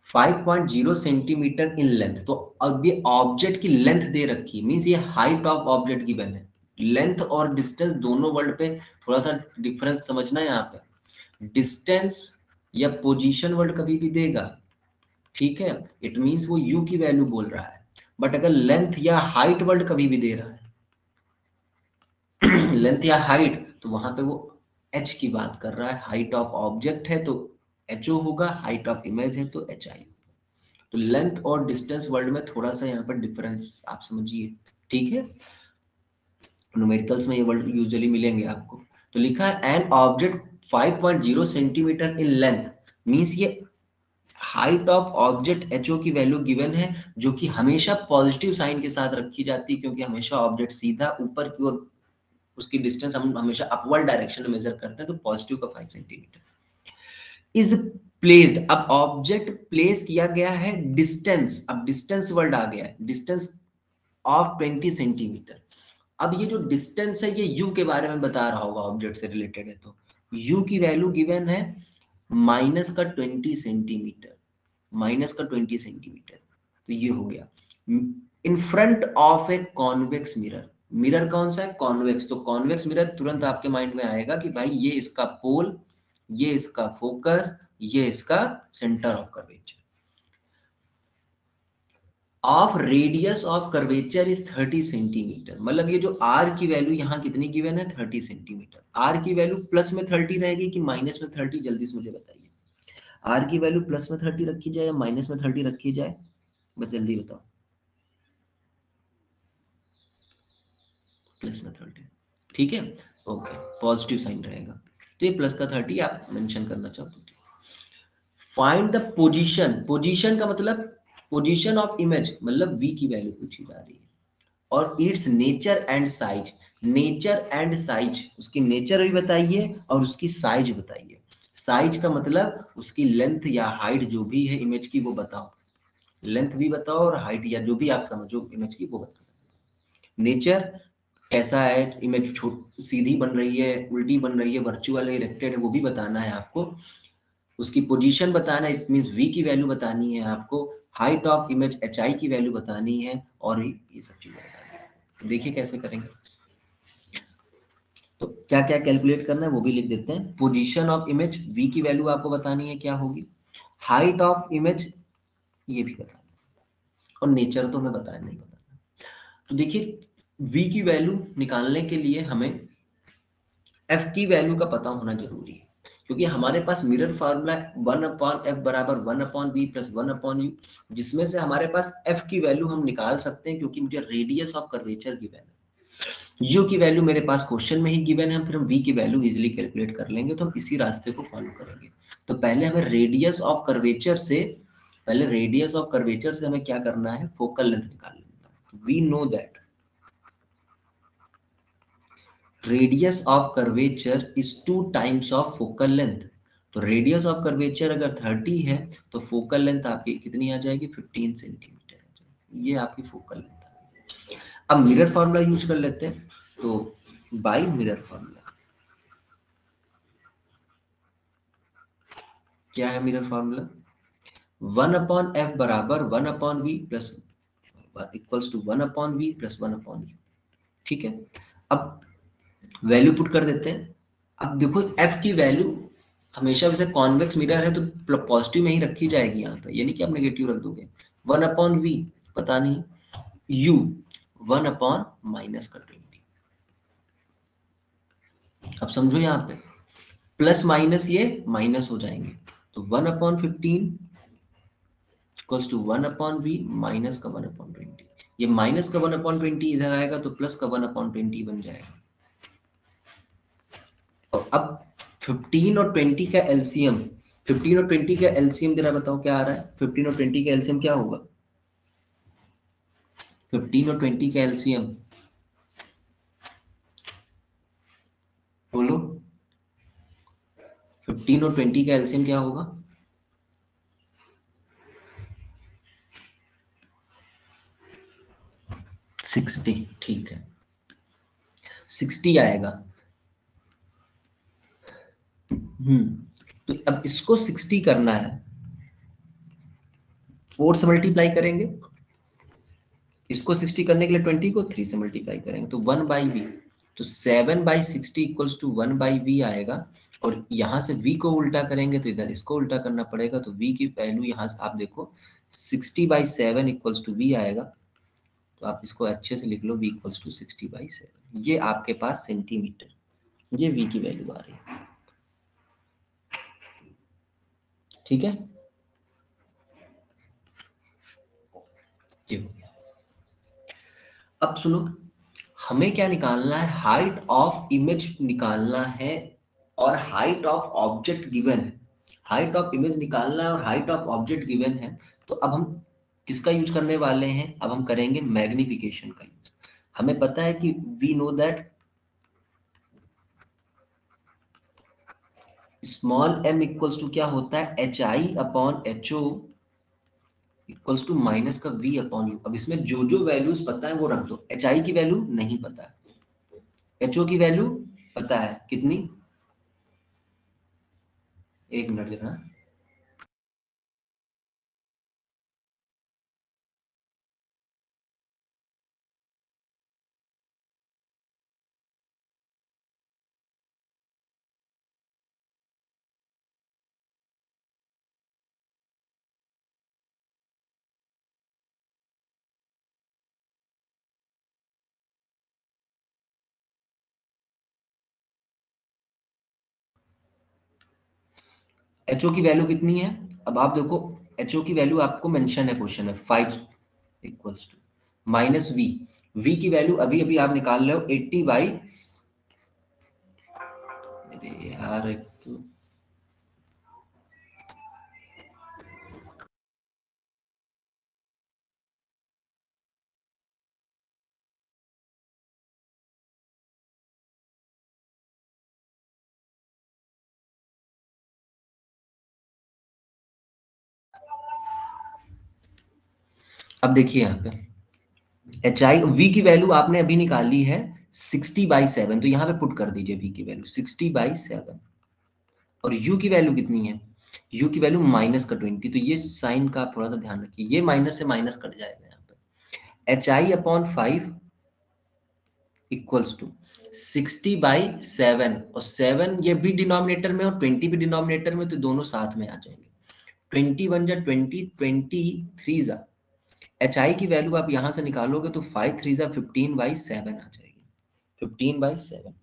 5.0 centimetre in length. तो अब ये ऑब्जेक्ट की लेंथ दे रखी है, मींस ये हाइट ऑफ ऑब्जेक्ट गिवन है। लेंथ और डिस्टेंस दोनों वर्ड पे थोड़ा सा डिफरेंस समझना है यहाँ पे। डिस्टेंस या पोजीशन वर्ड कभी भी देगा, ठीक है, इट मींस वो यू की वैल्यू बोल रहा है। बट अगर लेंथ या हाइट वर्ड कभी भी दे रहा है लेंथ या हाइट, तो वहां पे वो एच की बात कर रहा है। हाइट ऑफ ऑब्जेक्ट है तो एच ओ होगा, हाइट ऑफ इमेज है तो एच आई। तो लेंथ और डिस्टेंस वर्ड में थोड़ा सा यहाँ पर डिफरेंस आप समझिए। ठीक है, न्यूमेरिकल्स में ये वर्ड यूजुअली मिलेंगे आपको। तो लिखा है an object 5.0 centimetre in length, means ये height of object H O की वैल्यू गिवन है, जो कि हमेशा पॉजिटिव साइन के साथ रखी जाती है, क्योंकि हमेशा ऑब्जेक्ट सीधा ऊपर की ओर, उसकी डिस्टेंस हम हमेशा अपवर्ड डायरेक्शन में मेजर करते हैं, तो पॉजिटिव का 5 सेंटीमीटर इज प्लेस्ड। अब ऑब्जेक्ट प्लेस किया गया है डिस्टेंस, अब डिस्टेंस वर्ड आ गया है, डिस्टेंस ऑफ 20 सेंटीमीटर। अब ये जो डिस्टेंस है ये यू के बारे में बता रहा होगा, ऑब्जेक्ट से रिलेटेड है, तो यू की वैल्यू गिवन है -20 सेंटीमीटर, -20 सेंटीमीटर। तो ये हो गया इन front of a convex mirror. Mirror कौन सा है, कॉन्वेक्स। तो कॉन्वेक्स मिरर तुरंत आपके माइंड में आएगा कि भाई ये इसका पोल, ये इसका फोकस, ये इसका centre of curvature. Of radius of curvature is 30 centimetre. मतलब ये जो आर की वैल्यू यहाँ कितनी गिवन है, 30 सेंटीमीटर। आर की वैल्यू प्लस में 30 रहेगी कि माइनस में 30, जल्दी से मुझे बताइए। आर की वैल्यू प्लस में 30 रखी जाए या माइनस में 30 रखी जाए, बस जल्दी बताओ। प्लस में 30, ठीक है, ओके, पॉजिटिव साइन रहेगा। तो ये प्लस का 30 आप मेंशन करना चाहते हो। फाइंड द पोजीशन, पोजीशन का मतलब पोजीशन ऑफ इमेज, मतलब वी की वैल्यू पूछी जा रही है। और it's nature and size, nature and size, उसकी नेचर भी बताइए और उसकी साइज बताइए। साइज का मतलब उसकी लेंथ या हाइट जो भी है इमेज की वो बताओ। लेंथ भी बताओ और हाइट या जो भी आप समझो इमेज की वो बताओ। नेचर कैसा है, इमेज सीधी बन रही है, उल्टी बन रही है, वर्चुअल है, इरेक्टेड है, वो भी बताना है आपको। उसकी पोजीशन बताना है, इट मींस वी की वैल्यू बतानी है आपको। Height of image H I की वैल्यू बतानी है, और ये सब चीजें बतानी है। तो देखिए कैसे करेंगे। तो क्या क्या कैलकुलेट करना है वो भी लिख देते हैं। पोजीशन ऑफ इमेज, वी की वैल्यू आपको बतानी है क्या होगी। हाइट ऑफ इमेज ये भी बताना, और नेचर तो हमें बताया नहीं बताना। तो देखिए v की वैल्यू निकालने के लिए हमें f की वैल्यू का पता होना जरूरी है, क्योंकि हमारे पास मिरर फार्मूला 1/f बराबर 1/v प्लस 1/u, जिसमें से हमारे पास f की वैल्यू हम निकाल सकते हैं, क्योंकि मुझे रेडियस ऑफ कर्वेचर गिवन है, u की वैल्यू मेरे पास क्वेश्चन में ही गिवन है, फिर हम v की वैल्यू इजीली कैलकुलेट कर लेंगे। तो हम इसी रास्ते को फॉलो करेंगे। तो पहले हमें रेडियस ऑफ कर्वेचर से, हमें क्या करना है, फोकल लेंथ निकाल लेना है। We know that radius of curvature is 2 times of focal length. तो रेडियस ऑफ कर्वेचर अगर 30 है तो फोकल लेंथ आपकी कितनी आ जाएगी, 15 सेंटीमीटर आ जाएगी। ये आपकी फोकल लेंथ है। अब मिरर फार्मूला यूज कर लेते हैं। तो बाय मिरर फार्मूला क्या है, मिरर फार्मूला 1/f बराबर 1/v plus equals to 1/v plus 1/u। ठीक है, अब वैल्यू पुट कर देते हैं। अब देखो f की वैल्यू हमेशा वैसे कॉन्वेक्स मिरर है तो पॉजिटिव में ही रखी जाएगी यहाँ पे, यानी कि आप नेगेटिव रख दोगे। 1/v पता नहीं, u 1/-20। अब समझो यहाँ पे प्लस माइनस ये माइनस हो जाएंगे, तो 1/15 इक्वल्स टू 1/v माइनस का 1/20। ये माइनस का 1/20 इधर आएगा तो प्लस का 1/20 बन जाएगा। और अब 15 और 20 का एलसीएम, 15 और 20 का एलसीएम जरा बताओ क्या आ रहा है, 15 और 20 का एलसीएम क्या होगा, 15 और 20 का एलसीएम बोलो, 15 और 20 का एलसीएम क्या होगा, 60। ठीक है, 60 आएगा। तो अब इसको 60 करना है, 4 से मल्टीप्लाई करेंगे, इसको 60 करने के लिए 20 को 3 से मल्टीप्लाई करेंगे तो 1/v। तो 7/60 इक्वल्स टू 1/v आएगा। और यहाँ से v को उल्टा करेंगे तो इधर इसको उल्टा करना पड़ेगा, तो v की वैल्यू यहाँ से आप देखो 60/7 इक्वल्स टू v आएगा। तो आप इसको अच्छे से लिख लो, v इक्वल्स टू 60/7। ये आपके पास सेंटीमीटर, ये v की वैल्यू आ रही है। ठीक है, ये हो गया। अब सुनो, हमें क्या निकालना है, हाइट ऑफ इमेज निकालना है और हाइट ऑफ ऑब्जेक्ट गिवन है। हाइट ऑफ इमेज निकालना है और हाइट ऑफ ऑब्जेक्ट गिवन है। तो अब हम किसका यूज करने वाले हैं, अब हम करेंगे मैग्निफिकेशन का यूज। हमें पता है कि we know that small m equals to क्या होता है, HI/HO इक्वल्स टू माइनस का v/u। अब इसमें जो जो वैल्यूज पता है वो रख दो। HI की वैल्यू नहीं पता है, HO की वैल्यू पता है कितनी, एक मिनट जरा। एचओ की वैल्यू कितनी है, अब आप देखो एचओ की वैल्यू आपको मेंशन है क्वेश्चन में 5 equals to minus v. V की वैल्यू अभी अभी आप निकाल रहे हो 80/, अरे यार तो अब देखिए यहाँ पे एच आई वी की वैल्यू आपने अभी निकाली है 60/7, तो यहाँ पे पुट कर दीजिए वी की वैल्यू 60/7। और यू की वैल्यू कितनी है, यू की वैल्यू -20। तो ये साइन का आप थोड़ा सा ध्यान रखिए, ये माइनस से माइनस कट जाएगा यहाँ पे। HI/5 इक्वल्स टू 60/7, और 7 ये भी डिनोमिनेटर में और 20 भी डिनोमिनेटर में, तो दोनों साथ में आ जाएंगे। 21 जा 20, 23 जा एच आई की वैल्यू आप यहां से निकालोगे तो 5 3 जा 15/7 आ जाएगी, 15/7।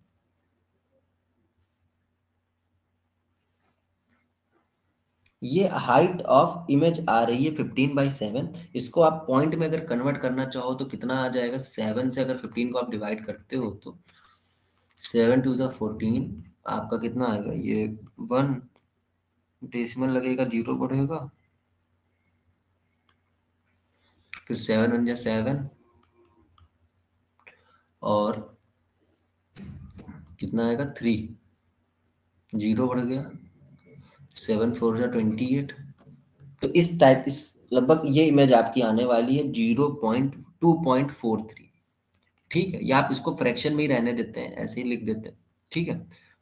ये हाइट ऑफ इमेज आ रही है 15/7। इसको आप पॉइंट में अगर कन्वर्ट करना चाहो तो कितना आ जाएगा, 7 से अगर 15 को आप डिवाइड करते हो तो 7 2 जा 14, आपका कितना आएगा, ये 1 डेसिमल लगेगा, 0 बढ़ेगा, फिर 7 1 जा 7 और कितना आएगा 3, 0 बढ़ गया, 7 4 जा 28। तो इस टाइप, इस लगभग ये इमेज आपकी आने वाली है 0.2.43। ठीक है, या आप इसको फ्रैक्शन में ही रहने देते हैं, ऐसे ही लिख देते हैं। ठीक है,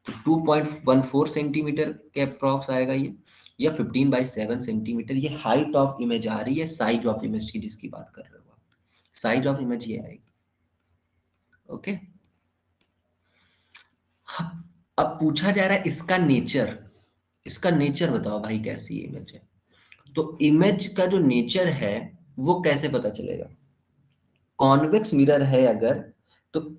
तो 2.14 सेंटीमीटर के अप्रॉक्स आएगा ये, या 15/7 सेंटीमीटर। ये हाइट ऑफ इमेज आ रही है, साइज ऑफ इमेज की जिसकी बात कर रहे हो आप, साइज ऑफ इमेज ये आएगी। ओके, अब पूछा जा रहा है इसका नेचर, इसका नेचर बताओ भाई कैसी इमेज है। तो इमेज का जो नेचर है वो कैसे पता चलेगा, कॉन्वेक्स मिरर है अगर, तो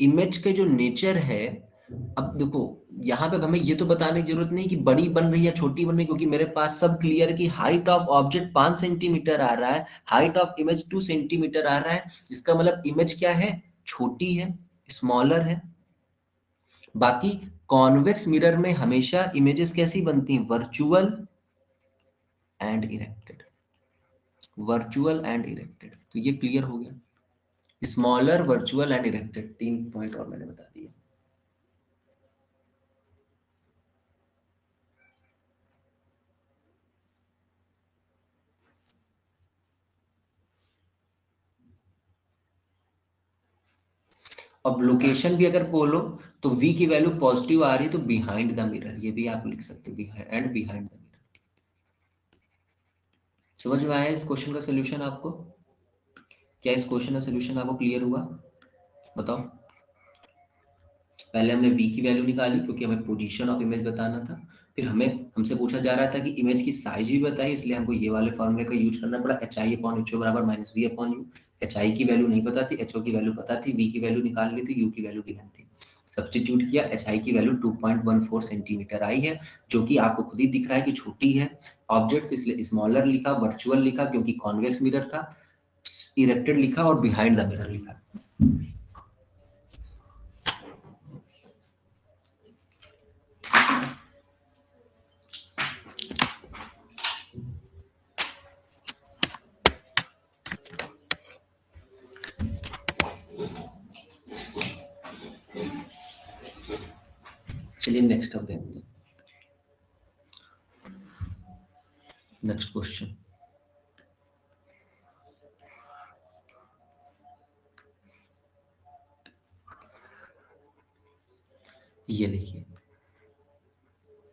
इमेज के जो नेचर है, अब देखो यहाँ पे हमें ये तो बताने की जरूरत नहीं कि बड़ी बन रही है छोटी बन रही है, क्योंकि मेरे पास सब क्लियर है कि हाइट ऑफ ऑब्जेक्ट 5 सेंटीमीटर आ रहा है, हाइट ऑफ इमेज 2 सेंटीमीटर आ रहा है, इसका मतलब इमेज क्या है, छोटी है, स्मॉलर है। बाकी कॉन्वेक्स मिरर में हमेशा इमेजेस कैसी बनती हैं, virtual and erected, virtual and erected. तो ये क्लियर हो गया, smaller, virtual and erected, 3 point और मैंने बता दिए। अब लोकेशन भी अगर बोलो तो v की वैल्यू पॉजिटिव आ रही है तो बिहाइंड द मिरर, ये भी आप लिख सकते हो, एंड बिहाइंड द मिरर। समझ में आया इस क्वेश्चन का सोल्यूशन आपको, क्या इस क्वेश्चन का सोल्यूशन आपको क्लियर हुआ, बताओ। पहले हमने v की वैल्यू निकाली क्योंकि हमें पोजीशन ऑफ इमेज बताना था, फिर हमसे पूछा जा रहा था कि इमेज की साइज भी बताइए, इसलिए हमको ये वाले फॉर्मूले का यूज करना पड़ा, H I upon H O बराबर minus we upon U. H I की वैल्यू नहीं पता थी, एच ओ की वैल्यू पता थी, वी की वैल्यू निकाल ली थी, यू की वैल्यू गिवन थी, सब्स्टिट्यूट किया, एच आई की वैल्यू 2.14 सेंटीमीटर आई है, जो कि आपको खुद ही दिख रहा है कि छोटी है ऑब्जेक्ट, इसलिए स्मॉलर लिखा, वर्चुअल लिखा क्योंकि कॉन्वेक्स मिरर था, इरेक्टेड लिखा और बिहाइंड द मिरर लिखा। चलिए नेक्स्ट अब देखते हैं, नेक्स्ट क्वेश्चन। ये देखिए,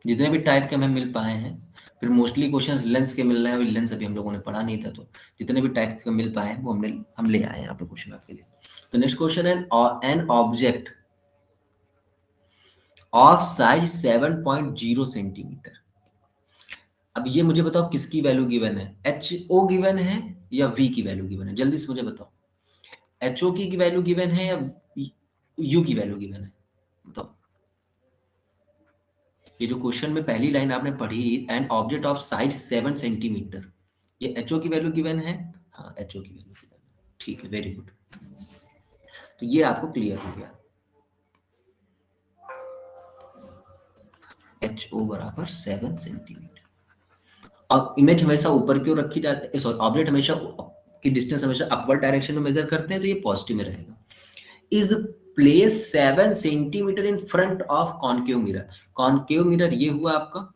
जितने भी टाइप के हमें मिल पाए हैं, फिर मोस्टली क्वेश्चंस लेंस के मिल रहे हैं, अभी लेंस अभी हम लोगों ने पढ़ा नहीं था, तो जितने भी टाइप के मिल पाए हैं वो हम ले आए यहाँ पे क्वेश्चन आपके लिए। तो नेक्स्ट क्वेश्चन है, an object of size 7.0 centimetre. अब ये मुझे बताओ किसकी वैल्यू गिवन है, एच ओ गिवन है या वी की वैल्यू गिवन है, जल्दी से मुझे बताओ, एच ओ की वैल्यू गिवन है या यू की वैल्यू गिवन है, बताओ। ये जो क्वेश्चन में पहली लाइन आपने पढ़ी, an object of size 7 centimetre, ये एचओ की वैल्यू गिवन है, हाँ एचओ की वैल्यू गिवन है, ठीक है, वेरी गुड। तो ये आपको क्लियर हो गया, एच ओ बराबर 7 सेंटीमीटर। अब इमेज हमेशा ऊपर की ओर रखी जाती है, सॉरी ऑब्जेक्ट हमेशा की डिस्टेंस हमेशा अपवर्ड डायरेक्शन में मेजर करते हैं, तो ये पॉजिटिव में रहेगा। Is place 7 centimetre in front of concave mirror, concave mirror ये हुआ आपका,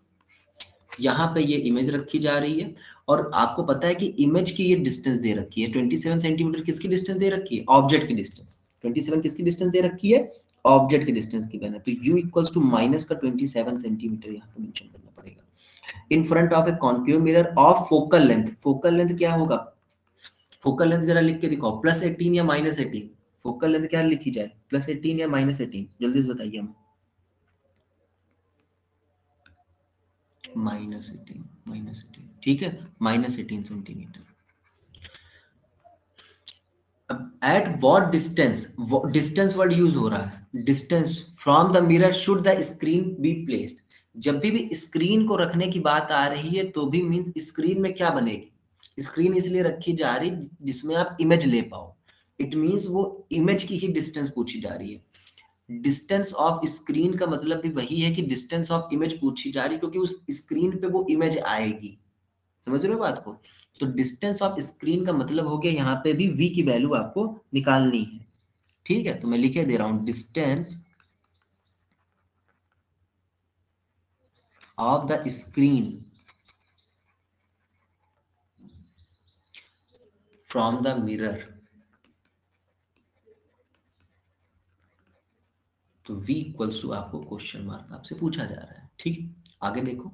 यहाँ पे ये इमेज रखी जा रही है, और आपको पता है कि इमेज की ये डिस्टेंस दे रखी है 27 सेंटीमीटर, किसकी डिस्टेंस दे रखी है, ऑब्जेक्ट की डिस्टेंस। 27 किसकी डिस्टेंस दे रखी है, ऑब्जेक्ट की डिस्टेंस की बना, तो u इक्वल्स टू माइनस का 27 सेंटीमीटर यहाँ पे मेंशन करना पड़ेगा, इन front of A concave mirror of focal length, focal length क्या होगा, फोकल लेंथ जरा लिख के दिखाओ, +18 या -18, फोकल लेंथ क्या लिखी जाए, +18 या -18, जल्दी से बताइए हमें। -18, ठीक है, -18 centimetre. At what distance, distance word use हो रहा है, distance from the mirror should the screen be placed. जब भी स्क्रीन को रखने की बात आ रही है तो भी मीन्स स्क्रीन में क्या बनेगी, स्क्रीन इसलिए रखी जा रही जिसमें आप इमेज ले पाओ। इट मीन्स वो इमेज की ही डिस्टेंस पूछी जा रही है। डिस्टेंस ऑफ स्क्रीन का मतलब भी वही है कि डिस्टेंस ऑफ इमेज पूछी जा रही, क्योंकि उस स्क्रीन पे वो इमेज आएगी। समझ रहे हो बात को? तो डिस्टेंस ऑफ स्क्रीन का मतलब हो गया यहाँ पे भी v की वैल्यू आपको निकालनी है। ठीक है, तो मैं लिखे दे रहा हूं distance of the screen from the mirror, तो v इक्वल्स टू आपको क्वेश्चन मार्क आपसे पूछा जा रहा है। ठीक है, आगे देखो।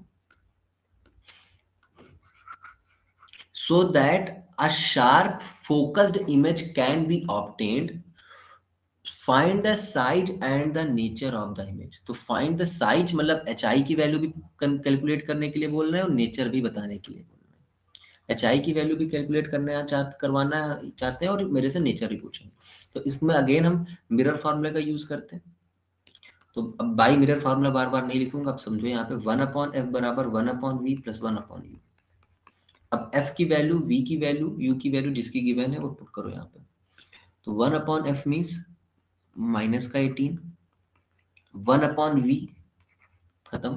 So that a sharp focused image can be obtained, find the size and the nature of the image. तो फाइंड द साइज मतलब एच की वैल्यू भी कैलकुलेट करने के लिए बोल रहे हैं और नेचर भी बताने के लिए बोल रहे हैं। एच की वैल्यू भी कैलकुलेट करवाना चाहते हैं और मेरे से नेचर भी पूछेंगे। तो इसमें अगेन हम मिरर फार्मूला का यूज करते हैं। तो अब बाई मिरर फार्मूला बार बार नहीं लिखूंगा, आप समझो यहाँ पे 1/f बराबर 1/v प्लस 1/u। अब f की वैल्यू, v की वैल्यू, u की वैल्यू जिसकी गिवन है वो पुट करो यहाँ पे। तो 1/f मीन्स -18, 1/v खत्म,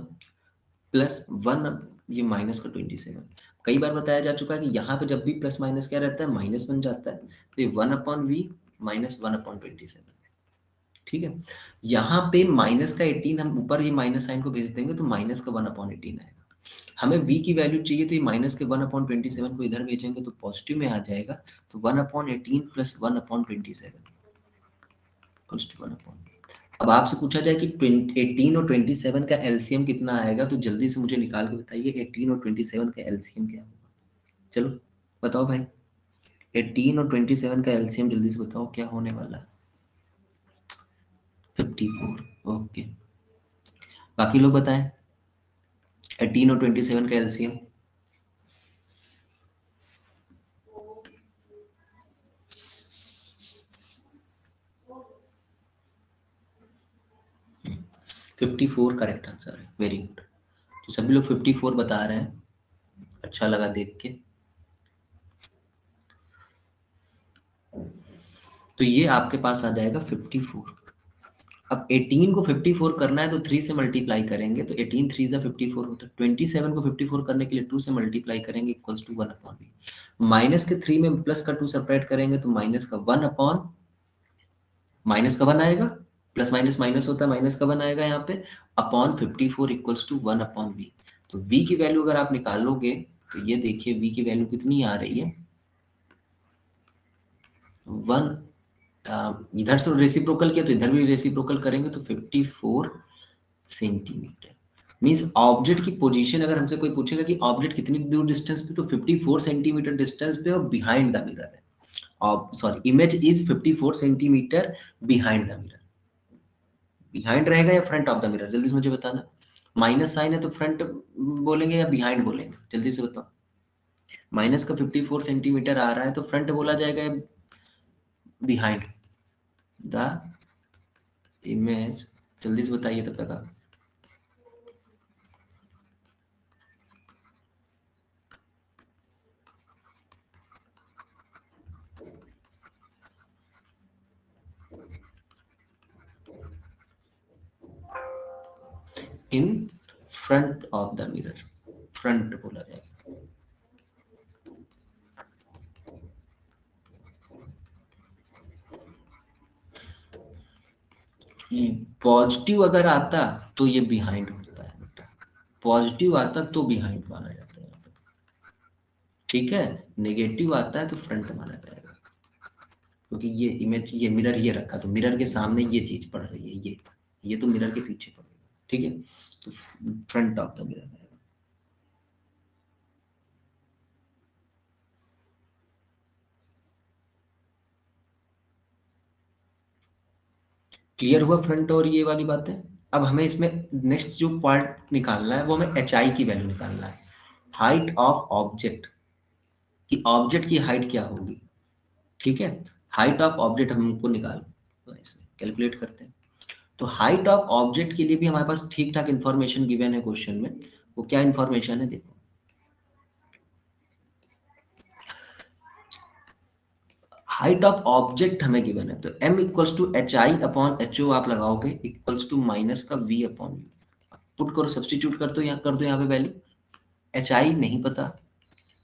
प्लस 1, ये -27। कई बार बताया जा चुका है कि यहाँ पे जब भी प्लस माइनस क्या रहता है, माइनस बन जाता है। तो ये 1/v -1/27। ठीक है, यहाँ पे माइनस का 18 हम ऊपर ये माइनस साइन को भेज देंगे तो माइनस का 1/18 आएगा। हमें v की वैल्यू चाहिए तो ये माइनस के 1/27 को इधर भेजेंगे तो पॉजिटिव में आ जाएगा। तो 1/18 प्लस 1/27 अब आपसे पूछा जाए कि 18 और 27 का एलसीएम कितना आएगा, तो जल्दी से मुझे निकाल के बताइए 18 और 27 का एलसीएम क्या होगा। चलो बताओ भाई, 18 और 27 का एलसीएम जल्दी से बताओ क्या होने वाला है। 54। ओके, बाकी लोग बताएं 18 और 27 का एलसीएम। 54 करेक्ट आंसर है, वेरी गुड। तो सभी लोग 54 बता रहे हैं, अच्छा लगा देख के। तो ये आपके पास आ जाएगा 54। अब 18 को 54 करना है तो 3 से मल्टीप्लाई करेंगे तो 18 3 से 54 होता है। 27 को 54 करने के लिए 2 से मल्टीप्लाई करेंगे इक्वल्स टू 1/v। माइनस के 3 में प्लस का 2 सेपरेट करेंगे तो माइनस का 1 अपॉन माइनस का 1 आएगा, प्लस माइनस माइनस होता है, माइनस का 1 आएगा यहाँ पे, अपॉन 54 इक्वल्स टू 1/v। तो v की वैल्यू अगर आप निकालोगे तो ये देखिए v की वैल्यू कितनी आ रही है, 1। इधर से रेसिप्रोकल किया तो इधर भी रेसिप्रोकल करेंगे तो 54 सेंटीमीटर। मीन्स ऑब्जेक्ट की पोजीशन अगर हमसे कोई पूछेगा कि ऑब्जेक्ट कितनी दूर डिस्टेंस पे, तो 54 सेंटीमीटर डिस्टेंस पे और बिहाइंड द मिरर है। और sorry, image is 54 centimetre behind the mirror. Behind रहेगा या फ्रंट ऑफ द मिरर, जल्दी से मुझे बताना। माइनस साइन है तो फ्रंट बोलेंगे या बिहाइंड बोलेंगे, जल्दी से बताओ। माइनस का 54 सेंटीमीटर आ रहा है तो फ्रंट बोला जाएगा या बिहाइंड द इमेज, जल्दी से बताइए तब तक आप। इन front of the mirror, front बोला जाएगा। पॉजिटिव अगर आता तो ये बिहाइंड होता है बेटा, पॉजिटिव आता तो बिहाइंड माना जाता है यहाँ पे। ठीक है, नेगेटिव आता है तो फ्रंट माना जाएगा, क्योंकि ये इमेज, ये मिरर ये रखा तो मिरर के सामने ये चीज पड़ रही है, ये तो मिरर के पीछे पड़ेगा। ठीक है, तो फ्रंट ऑफ द मिरर है। क्लियर हुआ फ्रंट और ये वाली बातें? अब हमें इसमें नेक्स्ट जो पार्ट निकालना है वो हमें एच आई की वैल्यू निकालना है, हाइट ऑफ ऑब्जेक्ट, कि ऑब्जेक्ट की हाइट क्या होगी। ठीक है, हाइट ऑफ ऑब्जेक्ट हमको निकाल, तो इसमें कैलकुलेट करते हैं। तो हाइट ऑफ ऑब्जेक्ट के लिए भी हमारे पास ठीक ठाक इंफॉर्मेशन गिवन है क्वेश्चन में। वो क्या इंफॉर्मेशन है देखो, हाइट ऑफ ऑब्जेक्ट हमें गिवन है, तो m equals to H I upon H O आप लगाओगे, इक्वल्स टू माइनस का v अपॉन यू। पुट करो, सब्सटीट्यूट कर दो यहाँ पे वैल्यू। एच आई नहीं पता,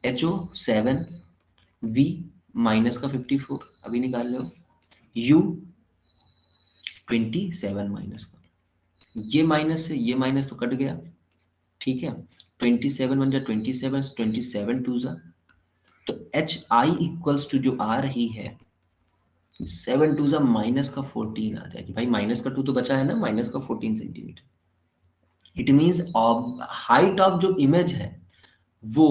एच ओ 7, v माइनस का 54 अभी निकाल लो, u 27 माइनस का, ये माइनस से ये माइनस तो कट गया। ठीक है, 27 बन जा 27, 27 टू जा, तो एच आई इक्वल्स टू जो आ रही है 7 टू जा माइनस का 14 आ जाएगी। भाई माइनस का 2 तो बचा है ना, माइनस का 14 centimetre. It means height of जो इमेज है वो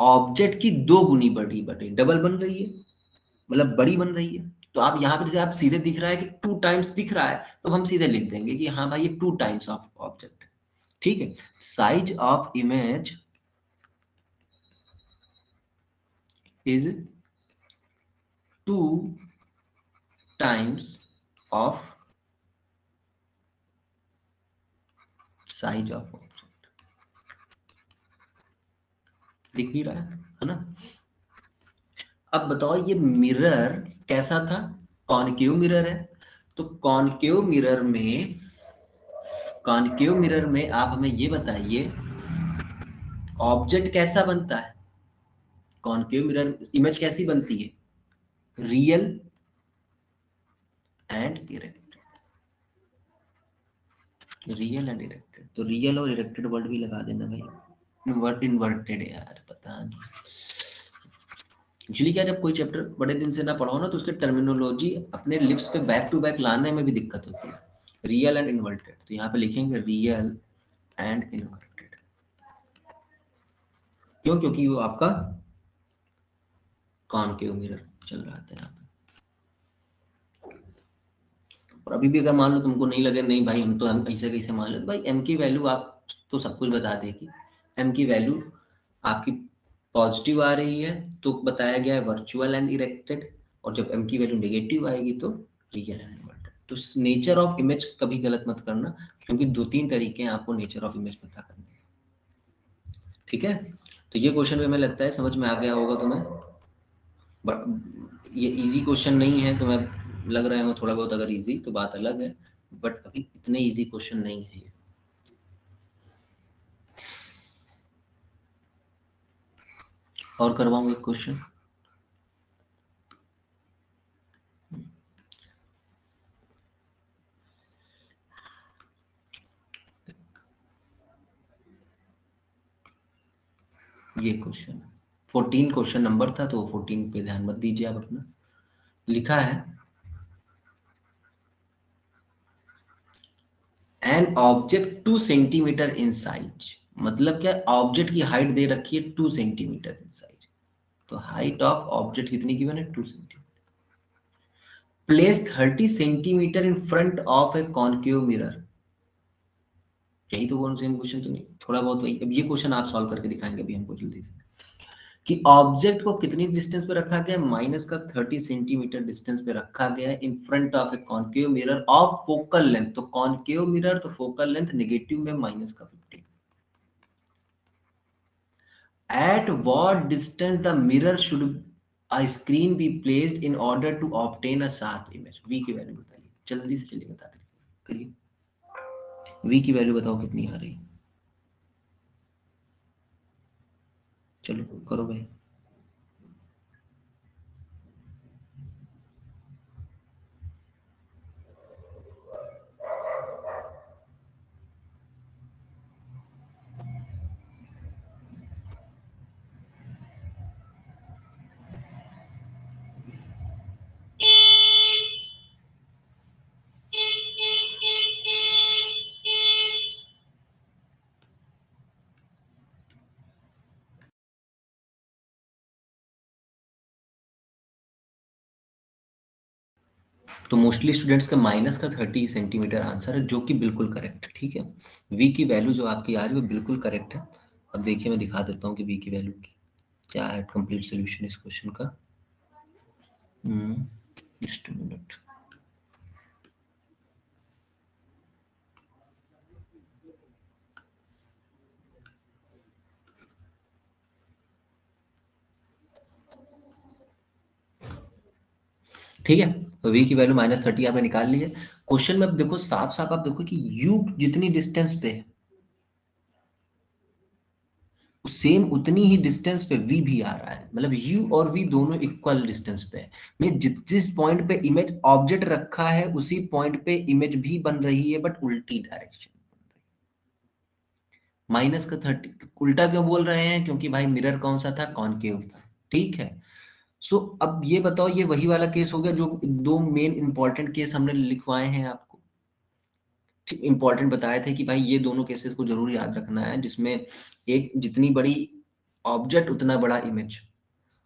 ऑब्जेक्ट की 2 गुनी बड़ी बड़ी डबल बन रही है, मतलब बड़ी बन रही है। तो आप यहाँ पर जैसे आप सीधे दिख रहा है कि 2 टाइम्स दिख रहा है, तो हम सीधे लिख देंगे कि हाँ भाई ये 2 टाइम्स ऑफ ऑब्जेक्ट है। ठीक है, size of image is 2 times of size of object, दिख भी रहा है ना। अब बताओ ये मिरर कैसा था, कॉनकेव मिरर है। तो कॉनकेव मिरर में आप हमें ये बताइए ऑब्जेक्ट कैसा बनता है, कॉनकेव मिरर इमेज कैसी बनती है, real and erected, real and erected. तो रियल और इरेक्टेड वर्ड भी लगा देना भाई, वर्ड इन्वर्टेड यार पता नहीं। एक्चुअली क्या, जब कोई चैप्टर बड़े दिन से ना पढ़ो ना, तो उसके टर्मिनोलॉजी अपने लिप्स पे बैक टू बैक लाने में भी दिक्कत होती है। रियल एंड इन्वर्टेड, तो यहाँ पे लिखेंगे रियल एंड इन्वर्टेड। क्यों, क्योंकि वो आपका कॉनकेव मिरर चल रहा था यहाँ पे। और अभी भी अगर मान लो तुमको नहीं लगे नहीं भाई हम ऐसे कैसे मान लो, तो भाई एम की वैल्यू आप तो सब कुछ बता देगी। एम की वैल्यू आपकी पॉजिटिव आ रही है तो बताया गया है वर्चुअल एंड इरेक्टेड, और जब एम की वैल्यू नेगेटिव आएगी तो रियल एंड इन्वर्टेड। तो नेचर ऑफ इमेज कभी गलत मत करना, क्योंकि 2-3 तरीके हैं आपको नेचर ऑफ इमेज पता करने के। ठीक है, तो ये क्वेश्चन में हमें लगता है समझ में आ गया होगा तुम्हें। बट ये इजी क्वेश्चन नहीं है, तो मैं लग रहा है वो थोड़ा बहुत अगर इजी तो बात अलग है, बट अभी इतने इजी क्वेश्चन नहीं है ये। और करवाऊंगा एक क्वेश्चन, ये क्वेश्चन 14 क्वेश्चन नंबर था, तो 14 पे ध्यान मत दीजिए आप अपना। लिखा है an object 2 centimetre in size, मतलब क्या, ऑब्जेक्ट की हाइट दे रखी है 2 सेंटीमीटर इन साइज। तो हाइट ऑफ ऑब्जेक्ट कितनी गिवन है, 2 centimetre. Place 30 centimetre in front of A concave mirror, यही तो कौन सेम क्वेश्चन तो नहीं, थोड़ा बहुत वही। अब ये क्वेश्चन आप सॉल्व करके दिखाएंगे अभी हमको जल्दी से, कि ऑब्जेक्ट को कितनी डिस्टेंस पे रखा गया है, माइनस का 30 सेंटीमीटर डिस्टेंस पे रखा गया है इन front of A concave mirror of focal length. तो कॉनकेव मिरर तो फोकल लेंथ नेगेटिव में माइनस का 50। At what distance the mirror should a screen be placed in order to obtain a sharp image। v की value बताइए जल्दी से, चलिए बता करिए, v की वैल्यू बताओ कितनी आ रही है, चलो करो भाई। तो मोस्टली स्टूडेंट्स का माइनस का 30 सेंटीमीटर आंसर है, जो कि बिल्कुल करेक्ट है। ठीक है, वी की वैल्यू जो आपकी आ रही है वो बिल्कुल करेक्ट है। अब देखिए मैं दिखा देता हूँ कि वी की वैल्यू की क्या है, कंप्लीट सोल्यूशन इस क्वेश्चन का। Just minute. ठीक है, तो v की वैल्यू -30 आपने निकाल ली है। क्वेश्चन में अब देखो साफ साफ आप देखो कि u जितनी डिस्टेंस पे है सेम उतनी ही डिस्टेंस पे v भी आ रहा है, मतलब u और v दोनों इक्वल डिस्टेंस पे है। मैं जिस पॉइंट पे इमेज ऑब्जेक्ट रखा है उसी पॉइंट पे इमेज भी बन रही है, बट उल्टी डायरेक्शन। माइनस का 30 उल्टा क्यों बोल रहे हैं, क्योंकि भाई मिरर कौन सा था, कॉनकेव था। ठीक है, सो अब ये बताओ, ये वही वाला केस हो गया जो दो मेन इंपॉर्टेंट केस हमने लिखवाए हैं आपको। इंपॉर्टेंट बताए थे कि भाई ये दोनों केसेस को जरूर याद रखना है, जिसमें एक जितनी बड़ी ऑब्जेक्ट उतना बड़ा इमेज,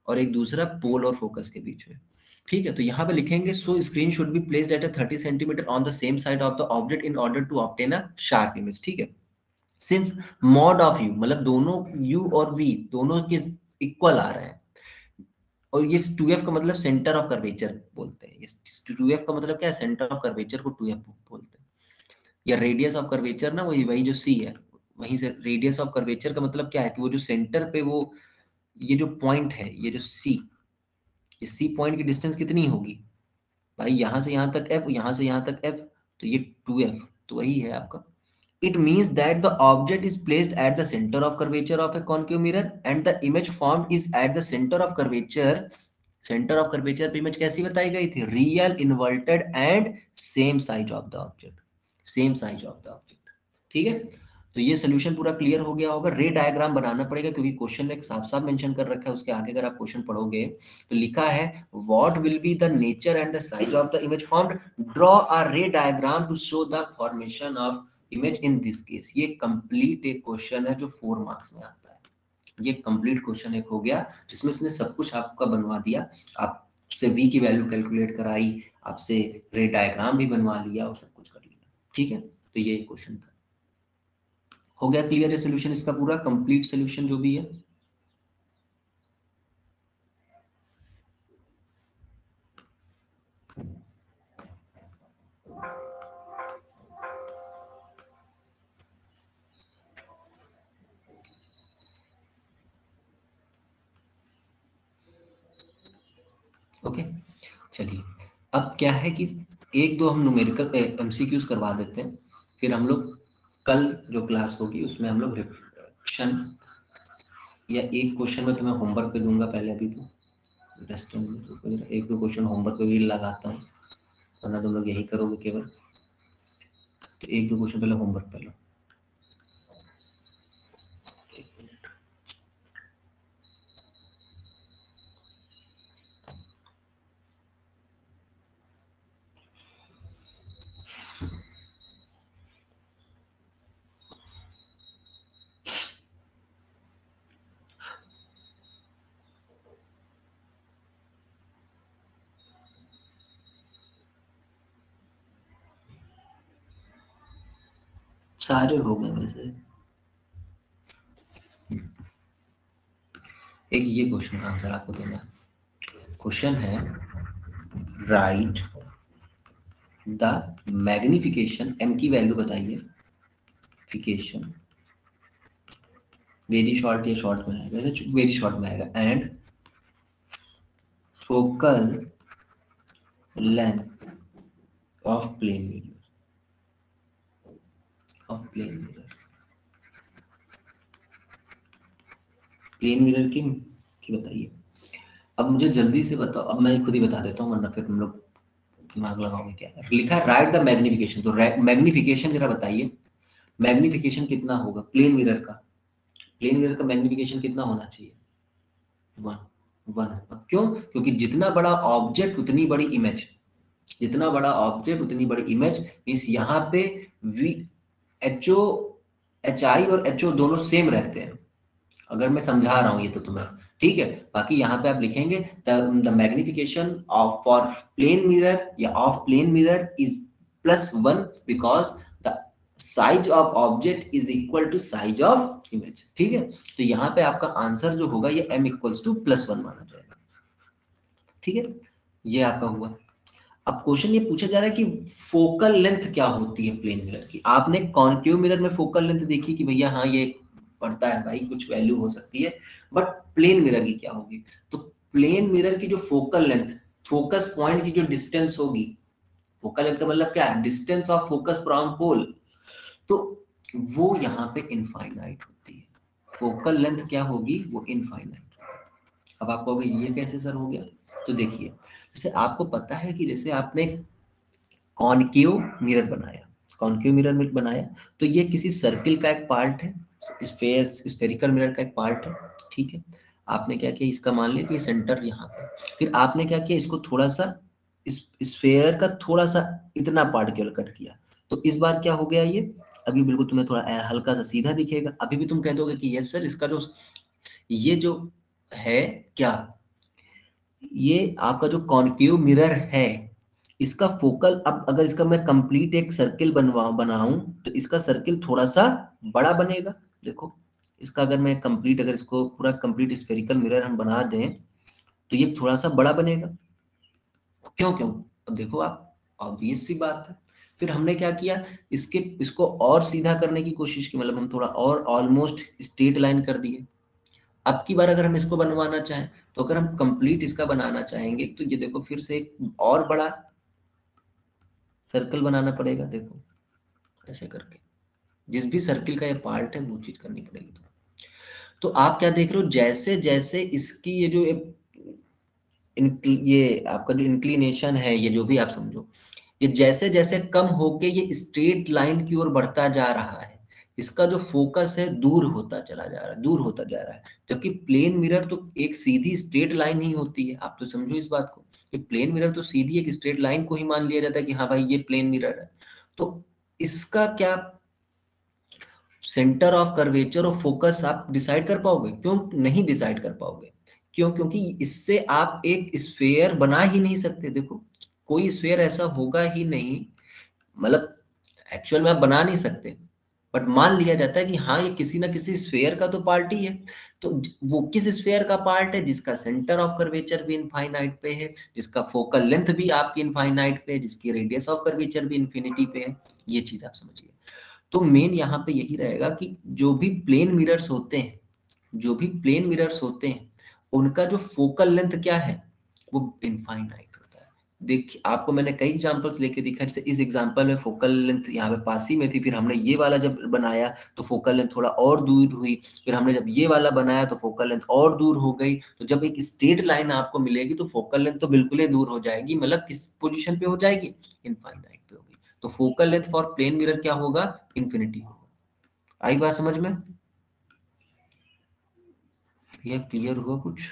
और एक दूसरा पोल और फोकस के बीच में। ठीक है, तो यहाँ पे लिखेंगे so screen should be placed at a 30 centimetre on the same side of the object in order to obtain a sharp image. ठीक है, सिंस मॉड ऑफ यू मतलब दोनों u और v दोनों के इक्वल आ रहे हैं, और ये 2f का मतलब सेंटर ऑफ कर्वेचर बोलते हैं। ये 2f का मतलब क्या है, सेंटर ऑफ कर्वेचर को 2f बोलते हैं। या रेडियस ऑफ कर्वेचर ना, वही वही जो c है, वहीं से रेडियस ऑफ कर्वेचर का मतलब क्या है कि वो जो सेंटर पे वो ये जो पॉइंट है, ये जो c, ये c पॉइंट की डिस्टेंस कितनी होगी भाई, यहां से यहां तक f, यहां से यहां तक f, तो ये 2f, तो वही है आपका। It means that the object is placed at the center of curvature of a concave mirror and the image formed is at the center of curvature. Center of curvature पे image कैसी बताई गई थी, real, inverted and same size of the object, same size of the object। ठीक है, तो ये solution पूरा क्लियर हो गया होगा। रे डायग्राम बनाना पड़ेगा क्योंकि क्वेश्चन में साफ साफ मेंशन कर रखा है, उसके आगे अगर आप क्वेश्चन पढ़ोगे तो लिखा है what will be the nature and the size of the image formed, draw a ray diagram to show the formation of image in this case. ये कंप्लीट एक क्वेश्चन है जो 4 मार्क्स में आता है। ये कंप्लीट क्वेश्चन एक हो गया जिसमें इसने सब कुछ आपका बनवा दिया, आपसे v की वैल्यू कैलकुलेट कराई, आपसे रे डायग्राम भी बनवा लिया और सब कुछ कर लिया। ठीक है, तो ये क्वेश्चन था, हो गया क्लियर है सोल्यूशन इसका पूरा कंप्लीट सोल्यूशन जो भी है। ओके, चलिए अब क्या है कि एक दो हम न्यूमेरिकल एमसीक्यूज करवा देते हैं, फिर हम लोग कल जो क्लास होगी उसमें हम लोग रिफ्लेक्शन या एक क्वेश्चन में तुम्हें होमवर्क पे दूंगा पहले, अभी तो रेस्ट एक दो क्वेश्चन होमवर्क पे भी लगाता हूँ, वरना तुम लोग यही करोगे केवल। तो एक दो क्वेश्चन पहले होमवर्क पे लो। सारे हो गए वैसे। एक ये क्वेश्चन का आंसर आपको देना है। क्वेश्चन है राइट द मैग्निफिकेशन, एम की वैल्यू बताइए, फिकेशन वेरी शॉर्ट या शॉर्ट में आएगा, वैसे वेरी शॉर्ट में आएगा, and focal length of plane mirror, of plane mirror, plane mirror की बताइए। अब मुझे जल्दी से बताओ, अब मैं खुद ही बता देता हूँ वरना फिर तुम लोग दिमाग लगाओगे क्या। लिखा है राइट द मैग्निफिकेशन, तो मैग्निफिकेशन जरा बताइए, मैग्निफिकेशन कितना होगा प्लेन मिरर का, प्लेन मिरर का मैग्निफिकेशन कितना होना चाहिए, वन, वन होगा। क्यों, क्योंकि जितना बड़ा ऑब्जेक्ट उतनी बड़ी इमेज, जितना बड़ा ऑब्जेक्ट उतनी बड़ी इमेज, मीन्स यहाँ पे v H O, H I और एच ओ दोनों सेम रहते हैं। अगर मैं समझा रहा हूँ ये तो तुम्हें, ठीक है। बाकी यहाँ पे आप लिखेंगे the magnification of for plane mirror या of plane mirror is +1 because the size of object is equal to size of image. ठीक है, तो यहाँ पे आपका आंसर जो होगा ये m इक्वल्स टू +1 माना जाएगा। ठीक है, ये आपका हुआ। अब क्वेश्चन ये पूछा जा रहा है कि फोकल लेंथ क्या होती है प्लेन मिरर की। आपने कॉन्केव मिरर में फोकल लेंथ देखी कि भैया हाँ ये पड़ता है भाई, कुछ वैल्यू हो सकती है, बट प्लेन मिरर की क्या होगी। तो प्लेन मिरर की जो फोकल लेंथ, फोकस पॉइंट की जो डिस्टेंस होगी, फोकल लेंथ का मतलब क्या है, distance of focus from pole, तो वो यहाँ पे इनफाइनाइट होती है। फोकल लेंथ क्या होगी, वो इनफाइनाइट। अब आप कहोगे ये कैसे सर हो गया, तो देखिए जैसे आपको पता है कि जैसे आपने कॉनकेव मिरर बनाया, कॉनकेव मिरर में बनाया, तो ये किसी सर्किल का एक पार्ट है, स्फेयर स्फेरिकल मिरर का एक पार्ट है। ठीक है, आपने क्या किया, इसका मान लिया कि ये सेंटर यहाँ पे, फिर आपने क्या किया, इसको थोड़ा सा इस स्फेयर का थोड़ा सा इतना पार्ट केवल कट किया, तो इस बार क्या हो गया ये, अभी बिल्कुल तुम्हें थोड़ा हल्का सा सीधा दिखेगा। अभी भी तुम कह दोगे कि यस सर इसका जो ये जो है क्या, ये आपका जो कॉन्केव मिरर है, इसका फोकल, अब अगर इसका मैं कंप्लीट एक सर्किल बनाऊं तो इसका सर्किल थोड़ा सा बड़ा बनेगा। देखो इसका अगर मैं कंप्लीट, अगर इसको पूरा कंप्लीट स्फेरिकल मिरर हम बना दें तो ये थोड़ा सा बड़ा बनेगा। क्यों क्यों, अब देखो आप, ऑब्वियस सी बात है। फिर हमने क्या किया, इसको और सीधा करने की कोशिश की, मतलब हम थोड़ा और ऑलमोस्ट स्ट्रेट लाइन कर दिए। अब की बार अगर हम इसको बनवाना चाहें, तो अगर हम कंप्लीट इसका बनाना चाहेंगे तो ये देखो फिर से एक और बड़ा सर्कल बनाना पड़ेगा। देखो ऐसे करके जिस भी सर्किल का ये पार्ट है वो चीज करनी पड़ेगी। तो आप क्या देख रहे हो, जैसे जैसे इसकी ये जो ये आपका जो इंक्लिनेशन है, ये जो भी आप समझो, ये जैसे जैसे कम होके ये स्ट्रेट लाइन की ओर बढ़ता जा रहा है, इसका जो फोकस है दूर होता चला जा रहा है, दूर होता जा रहा है। जबकि प्लेन मिरर तो एक सीधी स्ट्रेट लाइन ही होती है, आप तो समझो इस बात को, कि प्लेन मिरर तो सीधी एक स्ट्रेट लाइन को ही मान लिया जाता है कि हाँ भाई ये प्लेन मिरर है। तो इसका क्या सेंटर ऑफ कर्वेचर और फोकस आप डिसाइड कर पाओगे, क्यों नहीं डिसाइड कर पाओगे, क्यों, क्योंकि इससे आप एक स्फेयर बना ही नहीं सकते। देखो कोई स्फेयर ऐसा होगा ही नहीं, मतलब एक्चुअल में आप बना नहीं सकते, बट मान लिया जाता है कि हाँ ये किसी ना किसी स्फेयर का तो पार्ट ही है। तो वो किस स्फेयर का पार्ट है, जिसका सेंटर ऑफ कर्वेचर भी इनफाइनाइट पे है, जिसका फोकल लेंथ भी आपकी इनफाइनाइट पे है, जिसकी रेडियस ऑफ कर्वेचर भी इन्फिनिटी पे है। ये चीज आप समझिए। तो मेन यहाँ पे यही रहेगा कि जो भी प्लेन मिरर्स होते हैं, जो भी प्लेन मिरर्स होते हैं, उनका जो फोकल लेंथ क्या है, वो इनफाइनाइट होता है। देखिए आपको मैंने कई एग्जांपल्स लेके दिखा, जैसे इस एग्जांपल में फोकल लेंथ यहाँ पे पास ही में थी, फिर हमने ये वाला जब बनाया तो फोकल लेंथ थोड़ा और दूर हुई, फिर हमने जब ये वाला बनाया तो फोकल लेंथ और दूर हो गई। तो जब एक स्ट्रेट लाइन आपको मिलेगी तो फोकल लेंथ तो बिल्कुल ही दूर हो जाएगी, मतलब किस पोजिशन पे हो जाएगी, इनफाइनाइट पे होगी। तो focal length for plane mirror क्या होगा, इन्फिनिटी होगा। आई बात समझ में, ये क्लियर हुआ कुछ।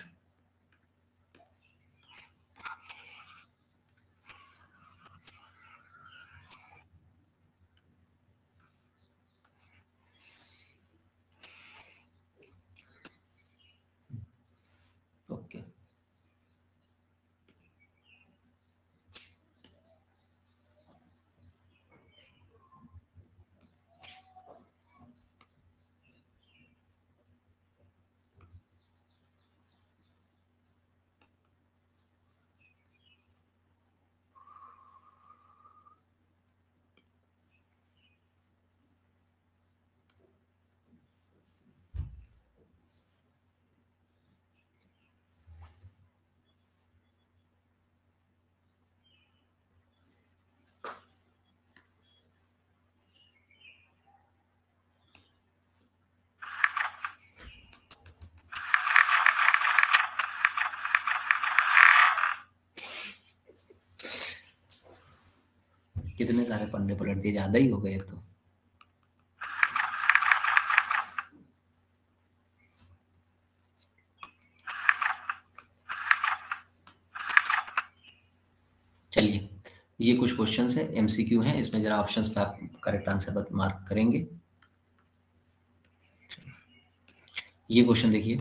ओके कितने सारे पन्ने पलट दिए, ज्यादा ही हो गए तो। चलिए ये कुछ क्वेश्चंस है, एमसीक्यू हैं, इसमें जरा ऑप्शंस पे आप करेक्ट आंसर मार्क करेंगे। ये क्वेश्चन देखिए,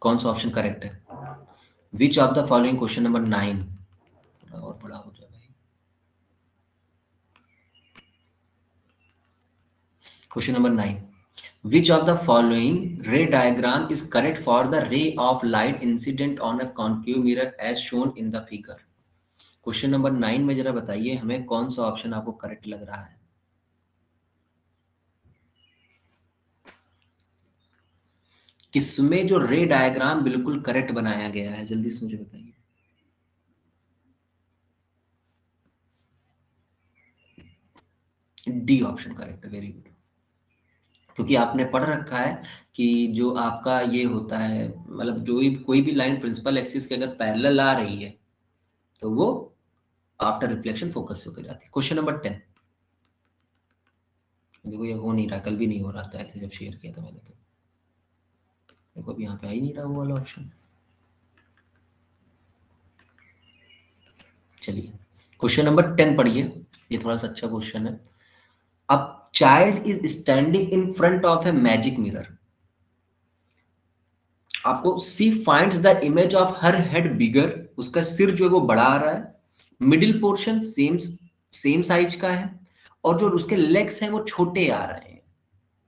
कौन सा ऑप्शन करेक्ट है? Which of the following, question number 9, थोड़ा और बड़ा हो जाए भाई। Question number 9, which of the following ray diagram is correct for the ray of light incident on a concave mirror as shown in the figure? Question number 9 में जरा बताइए हमें कौन सा ऑप्शन आपको करेक्ट लग रहा है? किसमें जो रे डायग्राम बिल्कुल करेक्ट बनाया गया है, जल्दी से मुझे बताइए। डी ऑप्शन करेक्ट है, वेरी गुड। क्योंकि आपने पढ़ रखा है कि जो आपका ये होता है, मतलब जो भी कोई भी लाइन प्रिंसिपल एक्सिस के अगर पैरेलल आ रही है तो वो आफ्टर रिफ्लेक्शन फोकस से होकर जाती है। क्वेश्चन नंबर 10, देखो ये हो नहीं रहा, कल भी नहीं हो रहा था ऐसे जब शेयर किया था मैंने, तो देखो अभी यहाँ पे आ ही नहीं रहा वो वाला ऑप्शन। चलिए क्वेश्चन नंबर 10 पढ़िए, ये थोड़ा सा अच्छा क्वेश्चन है। अब child is standing in front of a magic mirror, आपको see finds the image of her head bigger, उसका सिर जो है वो बड़ा आ रहा है, middle portion same same size का है, और जो उसके लेग्स हैं वो छोटे आ रहे हैं,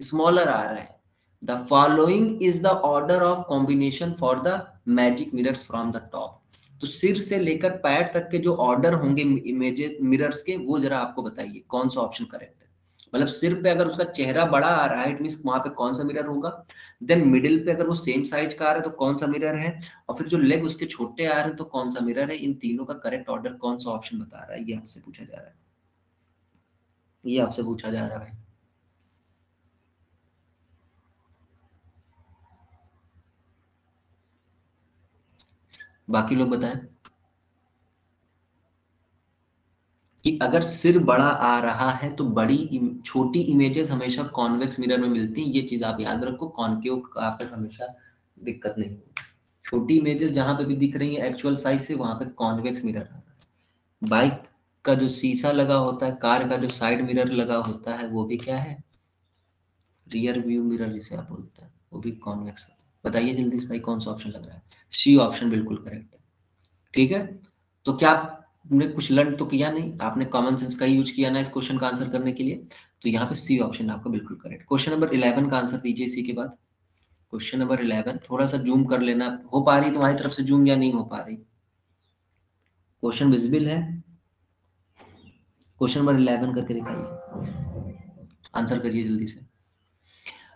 स्मॉलर आ रहा है। The following is the order of combination for the magic mirrors from the top. तो सिर से लेकर पैर तक के जो ऑर्डर होंगे इमेज मिरर्स के, वो जरा आपको बताइए कौन सा ऑप्शन करेक्ट है। मतलब सिर पे अगर उसका चेहरा बड़ा आ रहा है, इट मीन वहां पे कौन सा मिरर होगा। देन मिडिल पे अगर वो सेम साइज का आ रहा है तो कौन सा मिरर है, और फिर जो लेग उसके छोटे आ रहे हैं तो कौन सा मिरर है। इन तीनों का करेक्ट ऑर्डर कौन सा ऑप्शन बता रहा है, ये आपसे पूछा जा रहा है, ये आपसे पूछा जा रहा है। बाकी लोग बताएं कि अगर सिर बड़ा आ रहा है तो छोटी इमेजेस हमेशा कॉन्वेक्स मिरर में मिलती हैं, ये चीज आप याद रखो। कॉनकेव का पे हमेशा दिक्कत नहीं होगी। छोटी इमेजेस जहां पे भी दिख रही है एक्चुअल साइज से, वहां पे कॉन्वेक्स मिरर आ रहा है। बाइक का जो शीशा लगा होता है, कार का जो साइड मिरर लगा होता है, वो भी क्या है, रियर व्यू मिरर जिसे आप बोलते हैं, वो भी कॉन्वेक्स होता है। बताइए जल्दी से भाई कौन सा ऑप्शन लग रहा है? सी ऑप्शन बिल्कुल करेक्ट है। ठीक है, तो क्या आपने कुछ लर्न तो किया नहीं, आपने कॉमन सेंस का यूज किया ना इस क्वेश्चन का आंसर करने के लिए। तो यहाँ पे सी ऑप्शन आपका बिल्कुल करेक्ट। क्वेश्चन नंबर 11 का आंसर दीजिए इसी के बाद। क्वेश्चन नंबर 11, थोड़ा सा जूम कर लेना, हो पा रही तुम्हारी तरफ से जूम या नहीं हो पा रही? क्वेश्चन विजिबल है? क्वेश्चन नंबर 11 करके दिखाइए, आंसर करिए जल्दी से।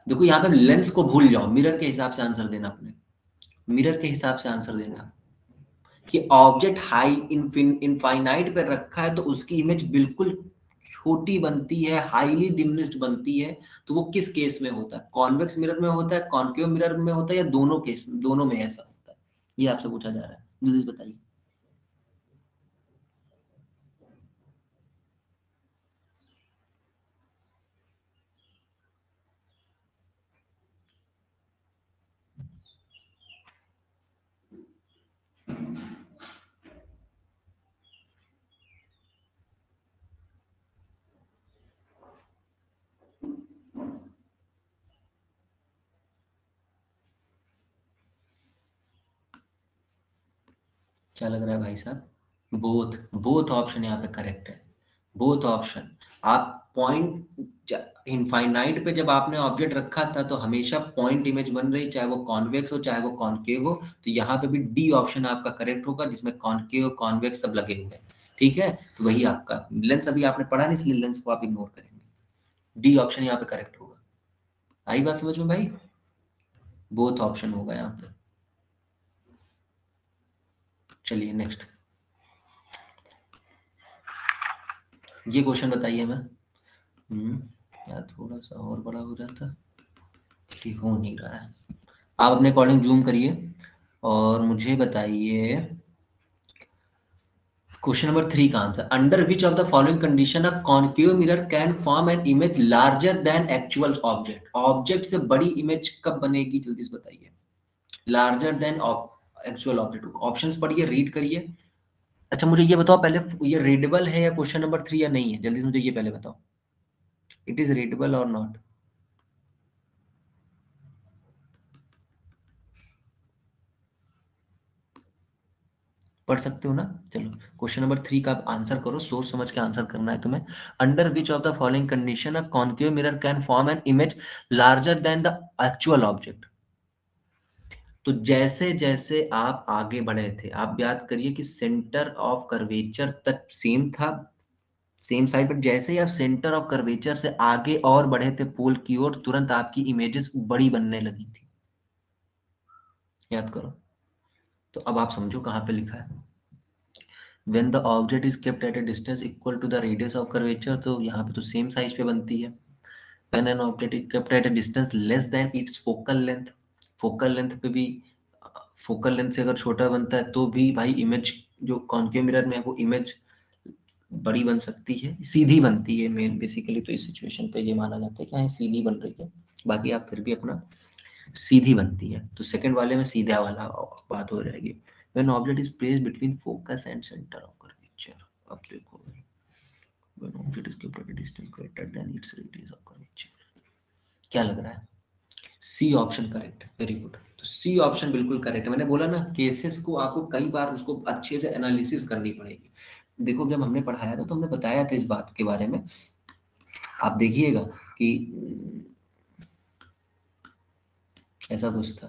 देखो यहाँ पे लेंस को भूल जाओ, मिरर के हिसाब से आंसर देना अपने, मिरर के हिसाब से आंसर देना। कि ऑब्जेक्ट हाई इनफाइनाइट पे रखा है तो उसकी इमेज बिल्कुल छोटी बनती है, हाईली डिमिनिश्ड बनती है। तो वो किस केस में होता है, कॉन्वेक्स मिरर में होता है, कॉनकेव मिरर में होता है, या दोनों केस, दोनों में ऐसा होता है? ये आपसे पूछा जा रहा है, जल्दी से बताइए। क्या लग रहा है भाई साहब? बोथ, बोथ ऑप्शन यहाँ पे करेक्ट है, बोथ ऑप्शन। आप पॉइंट इनफाइनाइट पे जब आपने ऑब्जेक्ट रखा था तो हमेशा पॉइंट इमेज बन रही, चाहे वो कॉन्वेक्स हो चाहे वो कॉनकेव हो। तो यहाँ पे भी डी ऑप्शन आपका करेक्ट होगा, जिसमें कॉनकेव कॉन्वेक्स सब लगे हुए हैं। ठीक है, तो वही आपका लेंस अभी आपने पढ़ा नहीं, इसलिए लेंस को आप इग्नोर करेंगे। डी ऑप्शन यहाँ पे करेक्ट होगा। आई बात समझ में भाई? बोथ ऑप्शन होगा यहाँ पे। चलिए नेक्स्ट, ये क्वेश्चन बताइए हमें। यार थोड़ा सा और बड़ा हो जाता, ठीक हो नहीं रहा है। आप अपने अकॉर्डिंग जूम करिए और मुझे बताइए क्वेश्चन नंबर 3 का answer. Under which of the following condition a concave mirror can form an image larger than actual object, object से बड़ी इमेज कब बनेगी, जल्दी से बताइए। Larger than actual object, options पढ़िए, रीड करिए। अच्छा मुझे ये बताओ पहले, ये रीडेबल है या क्वेश्चन नंबर 3 या नहीं है, जल्दी से मुझे ये पहले बताओ, इट इज रीडेबल और नॉट? पढ़ सकते हो ना? चलो क्वेश्चन नंबर 3 का आप आंसर करो, सोच समझ के आंसर करना है तुम्हें। Under which of the following condition a concave mirror can form an image larger than the actual object. तो जैसे जैसे आप आगे बढ़े थे, आप याद करिए कि सेंटर ऑफ कर्वेचर तक सेम था, सेम साइड, पर जैसे ही आप सेंटर ऑफ कर्वेचर से आगे और बढ़े थे पोल की ओर, तुरंत आपकी इमेजेस बड़ी बनने लगी थी। याद करो। तो अब आप समझो कहाँ पे लिखा है। when the object is kept at a distance equal to the radius of curvature, तो यहाँ पे तो सेम साइज पे बनती है। when an object is kept at a distance less than its focal length, focal length पे भी, focal length से अगर छोटा बनता है तो भी भाई इमेज जो कॉन्केव मिरर में है वो इमेज बड़ी बन सकती है, सीधी बनती है मेन बेसिकली। तो इस सिचुएशन पे ये माना जाता है कि हाँ सीधी बन रही है, बाकी आप फिर भी अपना सीधी बनती है। तो सेकंड वाले में सीधा वाला बात हो जाएगी। when object is placed between focus and center of curvature, अब देखो when object is kept at a distance greater than its radius of curvature, क्या लग रहा है? C option correct, very good. तो सी ऑप्शन बिल्कुल करेक्ट है। मैंने बोला ना केसेस को आपको कई बार उसको अच्छे से एनालिसिस करनी पड़ेगी। देखो जब हमने पढ़ाया था तो हमने बताया था इस बात के बारे में, आप देखिएगा कि ऐसा कुछ था।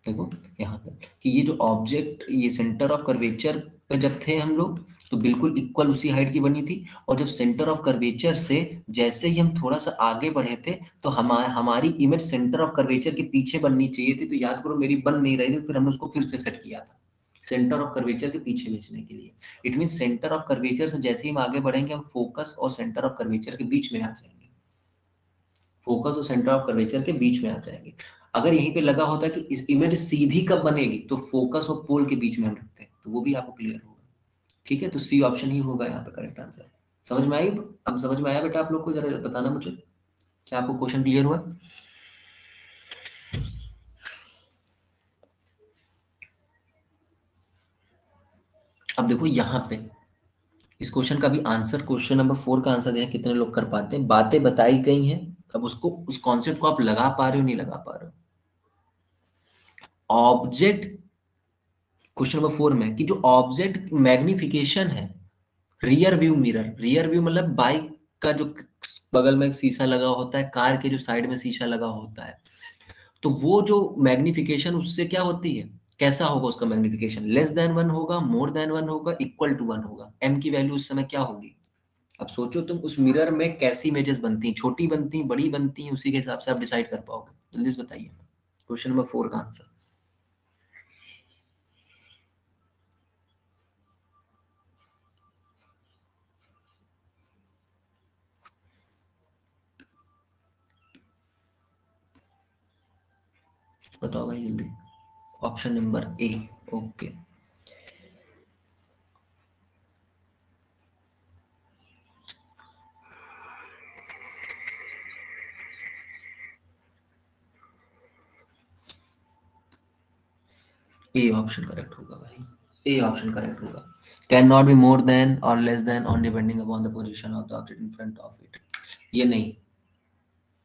देखो यहाँ पे कि ये जो ऑब्जेक्ट, ये सेंटर ऑफ कर्वेचर पे जब थे हम लोग तो बिल्कुल इक्वल उसी हाइट की बनी थी, और जब सेंटर ऑफ कर्वेचर से जैसे ही हम थोड़ा सा आगे बढ़े थे तो हमारी इमेज सेंटर ऑफ कर्वेचर के पीछे बननी चाहिए थी। तो याद करो मेरी बन नहीं रही थी, फिर हमने उसको फिर से सेट किया था सेंटर ऑफ कर्वेचर के पीछे भेजने के लिए। It mean centre of curvature से जैसे ही हम आगे बढ़ेंगे हम फोकस और सेंटर ऑफ कर्वेचर के बीच में आ जाएंगे, फोकस और सेंटर ऑफ कर्वेचर के बीच में आ जाएंगे। अगर यहीं पे लगा होता कि इस इमेज सीधी कब बनेगी, तो फोकस और पोल के बीच में हम रखते हैं, तो वो भी आपको क्लियर होगा। ठीक है, तो सी ऑप्शन ही होगा यहाँ पे करेक्ट आंसर। समझ में आई? अब समझ में आया बेटा आप लोग को? जरा बताना मुझे, क्या आपको क्वेश्चन क्लियर हुआ? अब देखो यहाँ पे इस क्वेश्चन का भी आंसर, क्वेश्चन नंबर 4 का आंसर देखें कितने लोग कर पाते हैं। बातें बताई गई हैं, अब उसको उस कॉन्सेप्ट को आप लगा पा रहे हो नहीं लगा पा रहे हो। ऑब्जेक्ट, क्वेश्चन नंबर 4 में कि जो ऑब्जेक्ट मैग्निफिकेशन है, rear view mirror, rear view मतलब बाइक का जो बगल में एक शीशा लगा होता है, कार के जो साइड में शीशा लगा होता है, तो वो जो मैग्निफिकेशन उससे क्या होती है, कैसा होगा उसका मैग्निफिकेशन? लेस देन वन होगा, मोर देन वन होगा, इक्वल टू वन होगा। एम की वैल्यू उस समय क्या होगी? अब सोचो तुम उस मिरर में कैसी इमेजेस बनती हैं, छोटी बनती हैं, बड़ी बनती हैं, उसी के हिसाब से आप डिसाइड कर पाओगे। जल्दी से बताइए क्वेश्चन नंबर 4 का आंसर। बताओ भाई जल्दी। Option number A, okay. A option correct होगा भाई, ए ऑप्शन करेक्ट होगा। Can not be more than और less than on depending upon the position of the object in front of it. ये नहीं,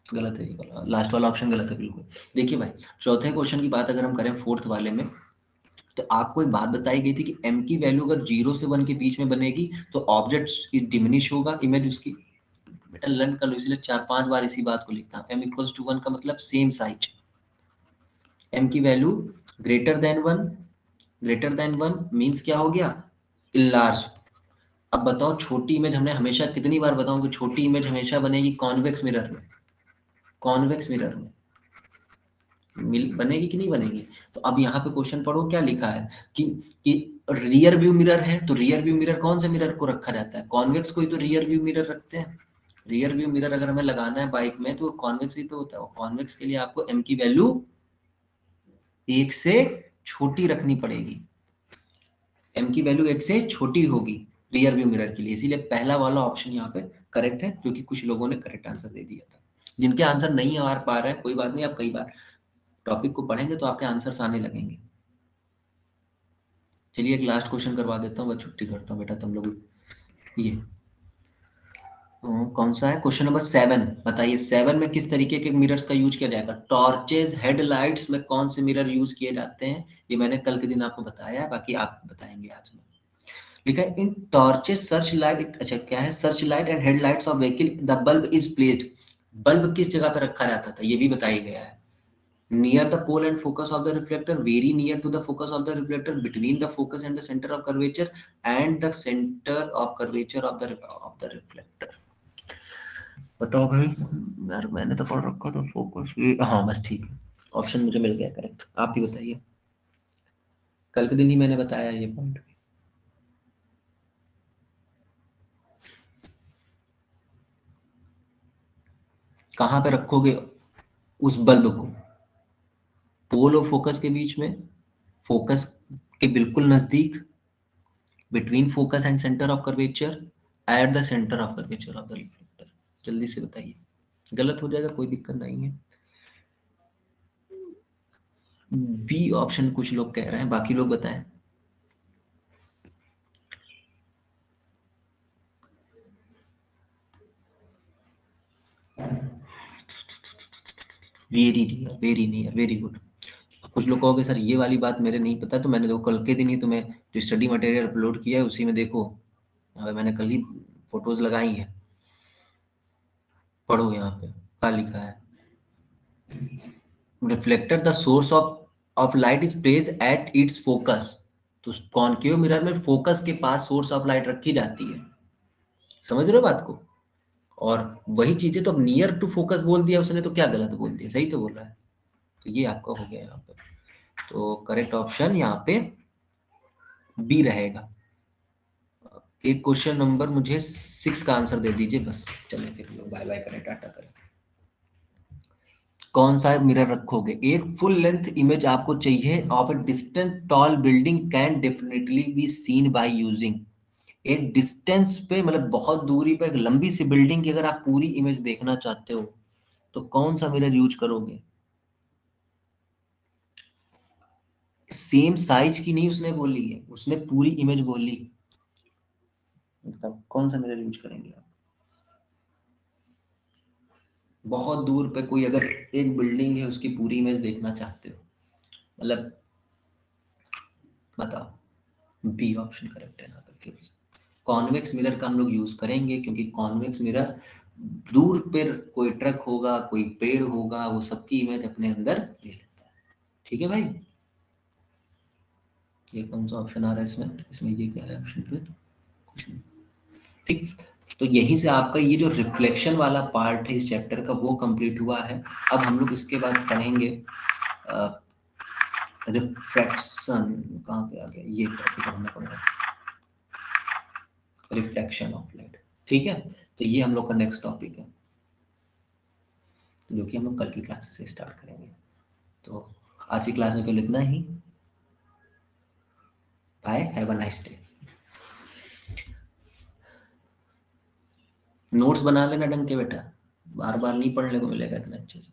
गलत है, ये वाला लास्ट वाला ऑप्शन गलत है बिल्कुल। देखिए भाई, चौथे क्वेश्चन की बात अगर हम करें फोर्थ वाले में, तो आपको एक बात बताई गई थी कि एम की वैल्यू अगर 0 से 1 के बीच में बनेगी तो ऑब्जेक्ट डिमिनिश होगा, इमेज उसकी। बेटा लर्न कर लो, इसलिए 4-5 बार इसी बात को लिखता हूँ। एम इक्वल्स टू 1 का मतलब सेम साइज, एम की value greater than 1, greater than 1 means क्या हो गया? लार्ज। अब बताओ छोटी इमेज, हमने हमेशा कितनी बार बताऊं कि छोटी इमेज हमेशा बनेगी कॉन्वेक्स मिरर में, कॉन्वेक्स मिरर में बनेगी कि नहीं बनेगी? तो अब यहाँ पे क्वेश्चन पढ़ो क्या लिखा है कि कि रियर व्यू मिरर है, तो रियर व्यू मिरर कौन से मिरर को रखा जाता है? कॉन्वेक्स को ही तो रियर व्यू मिरर रखते हैं। रियर व्यू मिरर अगर हमें लगाना है बाइक में तो कॉन्वेक्स ही तो होता है। कॉन्वेक्स के लिए आपको एम की वैल्यू 1 से छोटी रखनी पड़ेगी, एम की वैल्यू 1 से छोटी होगी रियर व्यू मिरर के लिए। इसीलिए पहला वाला ऑप्शन यहाँ पे करेक्ट है, क्योंकि कुछ लोगों ने करेक्ट आंसर दे दिया था। जिनके आंसर नहीं आ पा रहे हैं कोई बात नहीं, आप कई बार टॉपिक को पढ़ेंगे तो आपके आंसर्स आने लगेंगे। चलिए एक लास्ट क्वेश्चन करवा देता हूँ, बस छुट्टी करता हूँ बेटा तुम लोग। ये कौन सा है क्वेश्चन नंबर 7? बताइए 7 में किस तरीके के मिरर्स का यूज किया जाएगा? टॉर्चेज, हेडलाइट्स में कौन से मिरर यूज किए जाते हैं? ये मैंने कल के दिन आपको बताया है, बाकी आप बताएंगे आज में। लिखा है इन टॉर्चेज सर्च लाइट, अच्छा क्या है, search light and headlights of vehicle the bulb is placed. Bulb किस जगह पर रखा जाता था ये भी बताया गया है। Near the pole and focus of the reflector, very near to the focus of the reflector, between the focus and the centre of curvature, and the centre of curvature of the reflector. बताओ भाई। यार मैंने तो पढ़ रखा था focus, हाँ बस ठीक है, ऑप्शन मुझे मिल गया करेक्ट। आप ही बताइए, कल के दिन ही मैंने बताया ये पॉइंट। कहाँ पे रखोगे उस बल्ब को? पोल और फोकस के बीच में, फोकस के बिल्कुल नजदीक, between focus and centre of curvature, at the centre of curvature of the reflector. जल्दी से बताइए, गलत हो जाएगा कोई दिक्कत नहीं है। बी ऑप्शन कुछ लोग कह रहे हैं, बाकी लोग बताएं। Very near, very near, very good. कुछ लोग कहोगे सर ये वाली बात मेरे नहीं पता, तो मैंने देखो कल के दिन ही तुम्हें जो स्टडी मटेरियल अपलोड किया है उसी में देखो, मैंने कल ही फोटोज लगाई है, पढ़ो यहाँ पे क्या लिखा है। Reflector the source of light is place at its focus. तो कॉनकेव मिरर में फोकस के पास सोर्स ऑफ लाइट रखी जाती है, समझ रहे हो बात को? और वही चीजें तो अब नियर टू फोकस बोल दिया उसने, तो क्या गलत बोल दिया, सही तो बोल रहा है। तो ये आपका हो गया यहाँ पे। तो करेक्ट ऑप्शन यहाँ पे बी रहेगा। एक क्वेश्चन नंबर मुझे 6 का आंसर दे दीजिए बस, चले फिर लोग बाय बाय करें, टाटा करें। कौन सा मिरर रखोगे? एक फुल लेंथ इमेज आपको चाहिए of a distant tall building can definitely be seen by using. एक डिस्टेंस पे मतलब बहुत दूरी पे एक लंबी सी बिल्डिंग की अगर आप पूरी इमेज देखना चाहते हो तो कौन सा मिरर यूज करोगे? सेम साइज की नहीं उसने बोली है, उसने पूरी इमेज बोली। मतलब कौन सा मिरर यूज करेंगे आप? बहुत दूर पे कोई अगर एक बिल्डिंग है उसकी पूरी इमेज देखना चाहते हो, मतलब बताओ। बी ऑप्शन करेक्ट है यहाँ पर। कॉन्वेक्स मिरर का हम लोग यूज करेंगे क्योंकि कॉन्वेक्स मिरर दूर पर कोई ट्रक होगा, कोई पेड़ होगा, वो सबकी इमेज अपने अंदर ले लेता है। ठीक है भाई। ये कौन सा ऑप्शन आ रहा है इसमें? इसमें ये क्या है ऑप्शन पे? कुछ नहीं। ठीक। तो यहीं से आपका ये जो रिफ्लेक्शन वाला पार्ट है इस चैप्टर का वो कंप्लीट हुआ है। अब हम लोग इसके बाद पढ़ेंगे रिफ्रैक्शन। कहाँ पे आ गया ये टॉपिक हमने पढ़ा, रिफ्लेक्शन ऑफ लाइट। ठीक है, तो ये हम लोग का नेक्स्ट टॉपिक है जो कि हम लोग कल की क्लास से स्टार्ट करेंगे। तो आज की क्लास में केवल इतना ही। Bye, have a nice day. Notes बना लेना ढंग के बेटा, बार बार नहीं पढ़ने को मिलेगा इतना अच्छे से।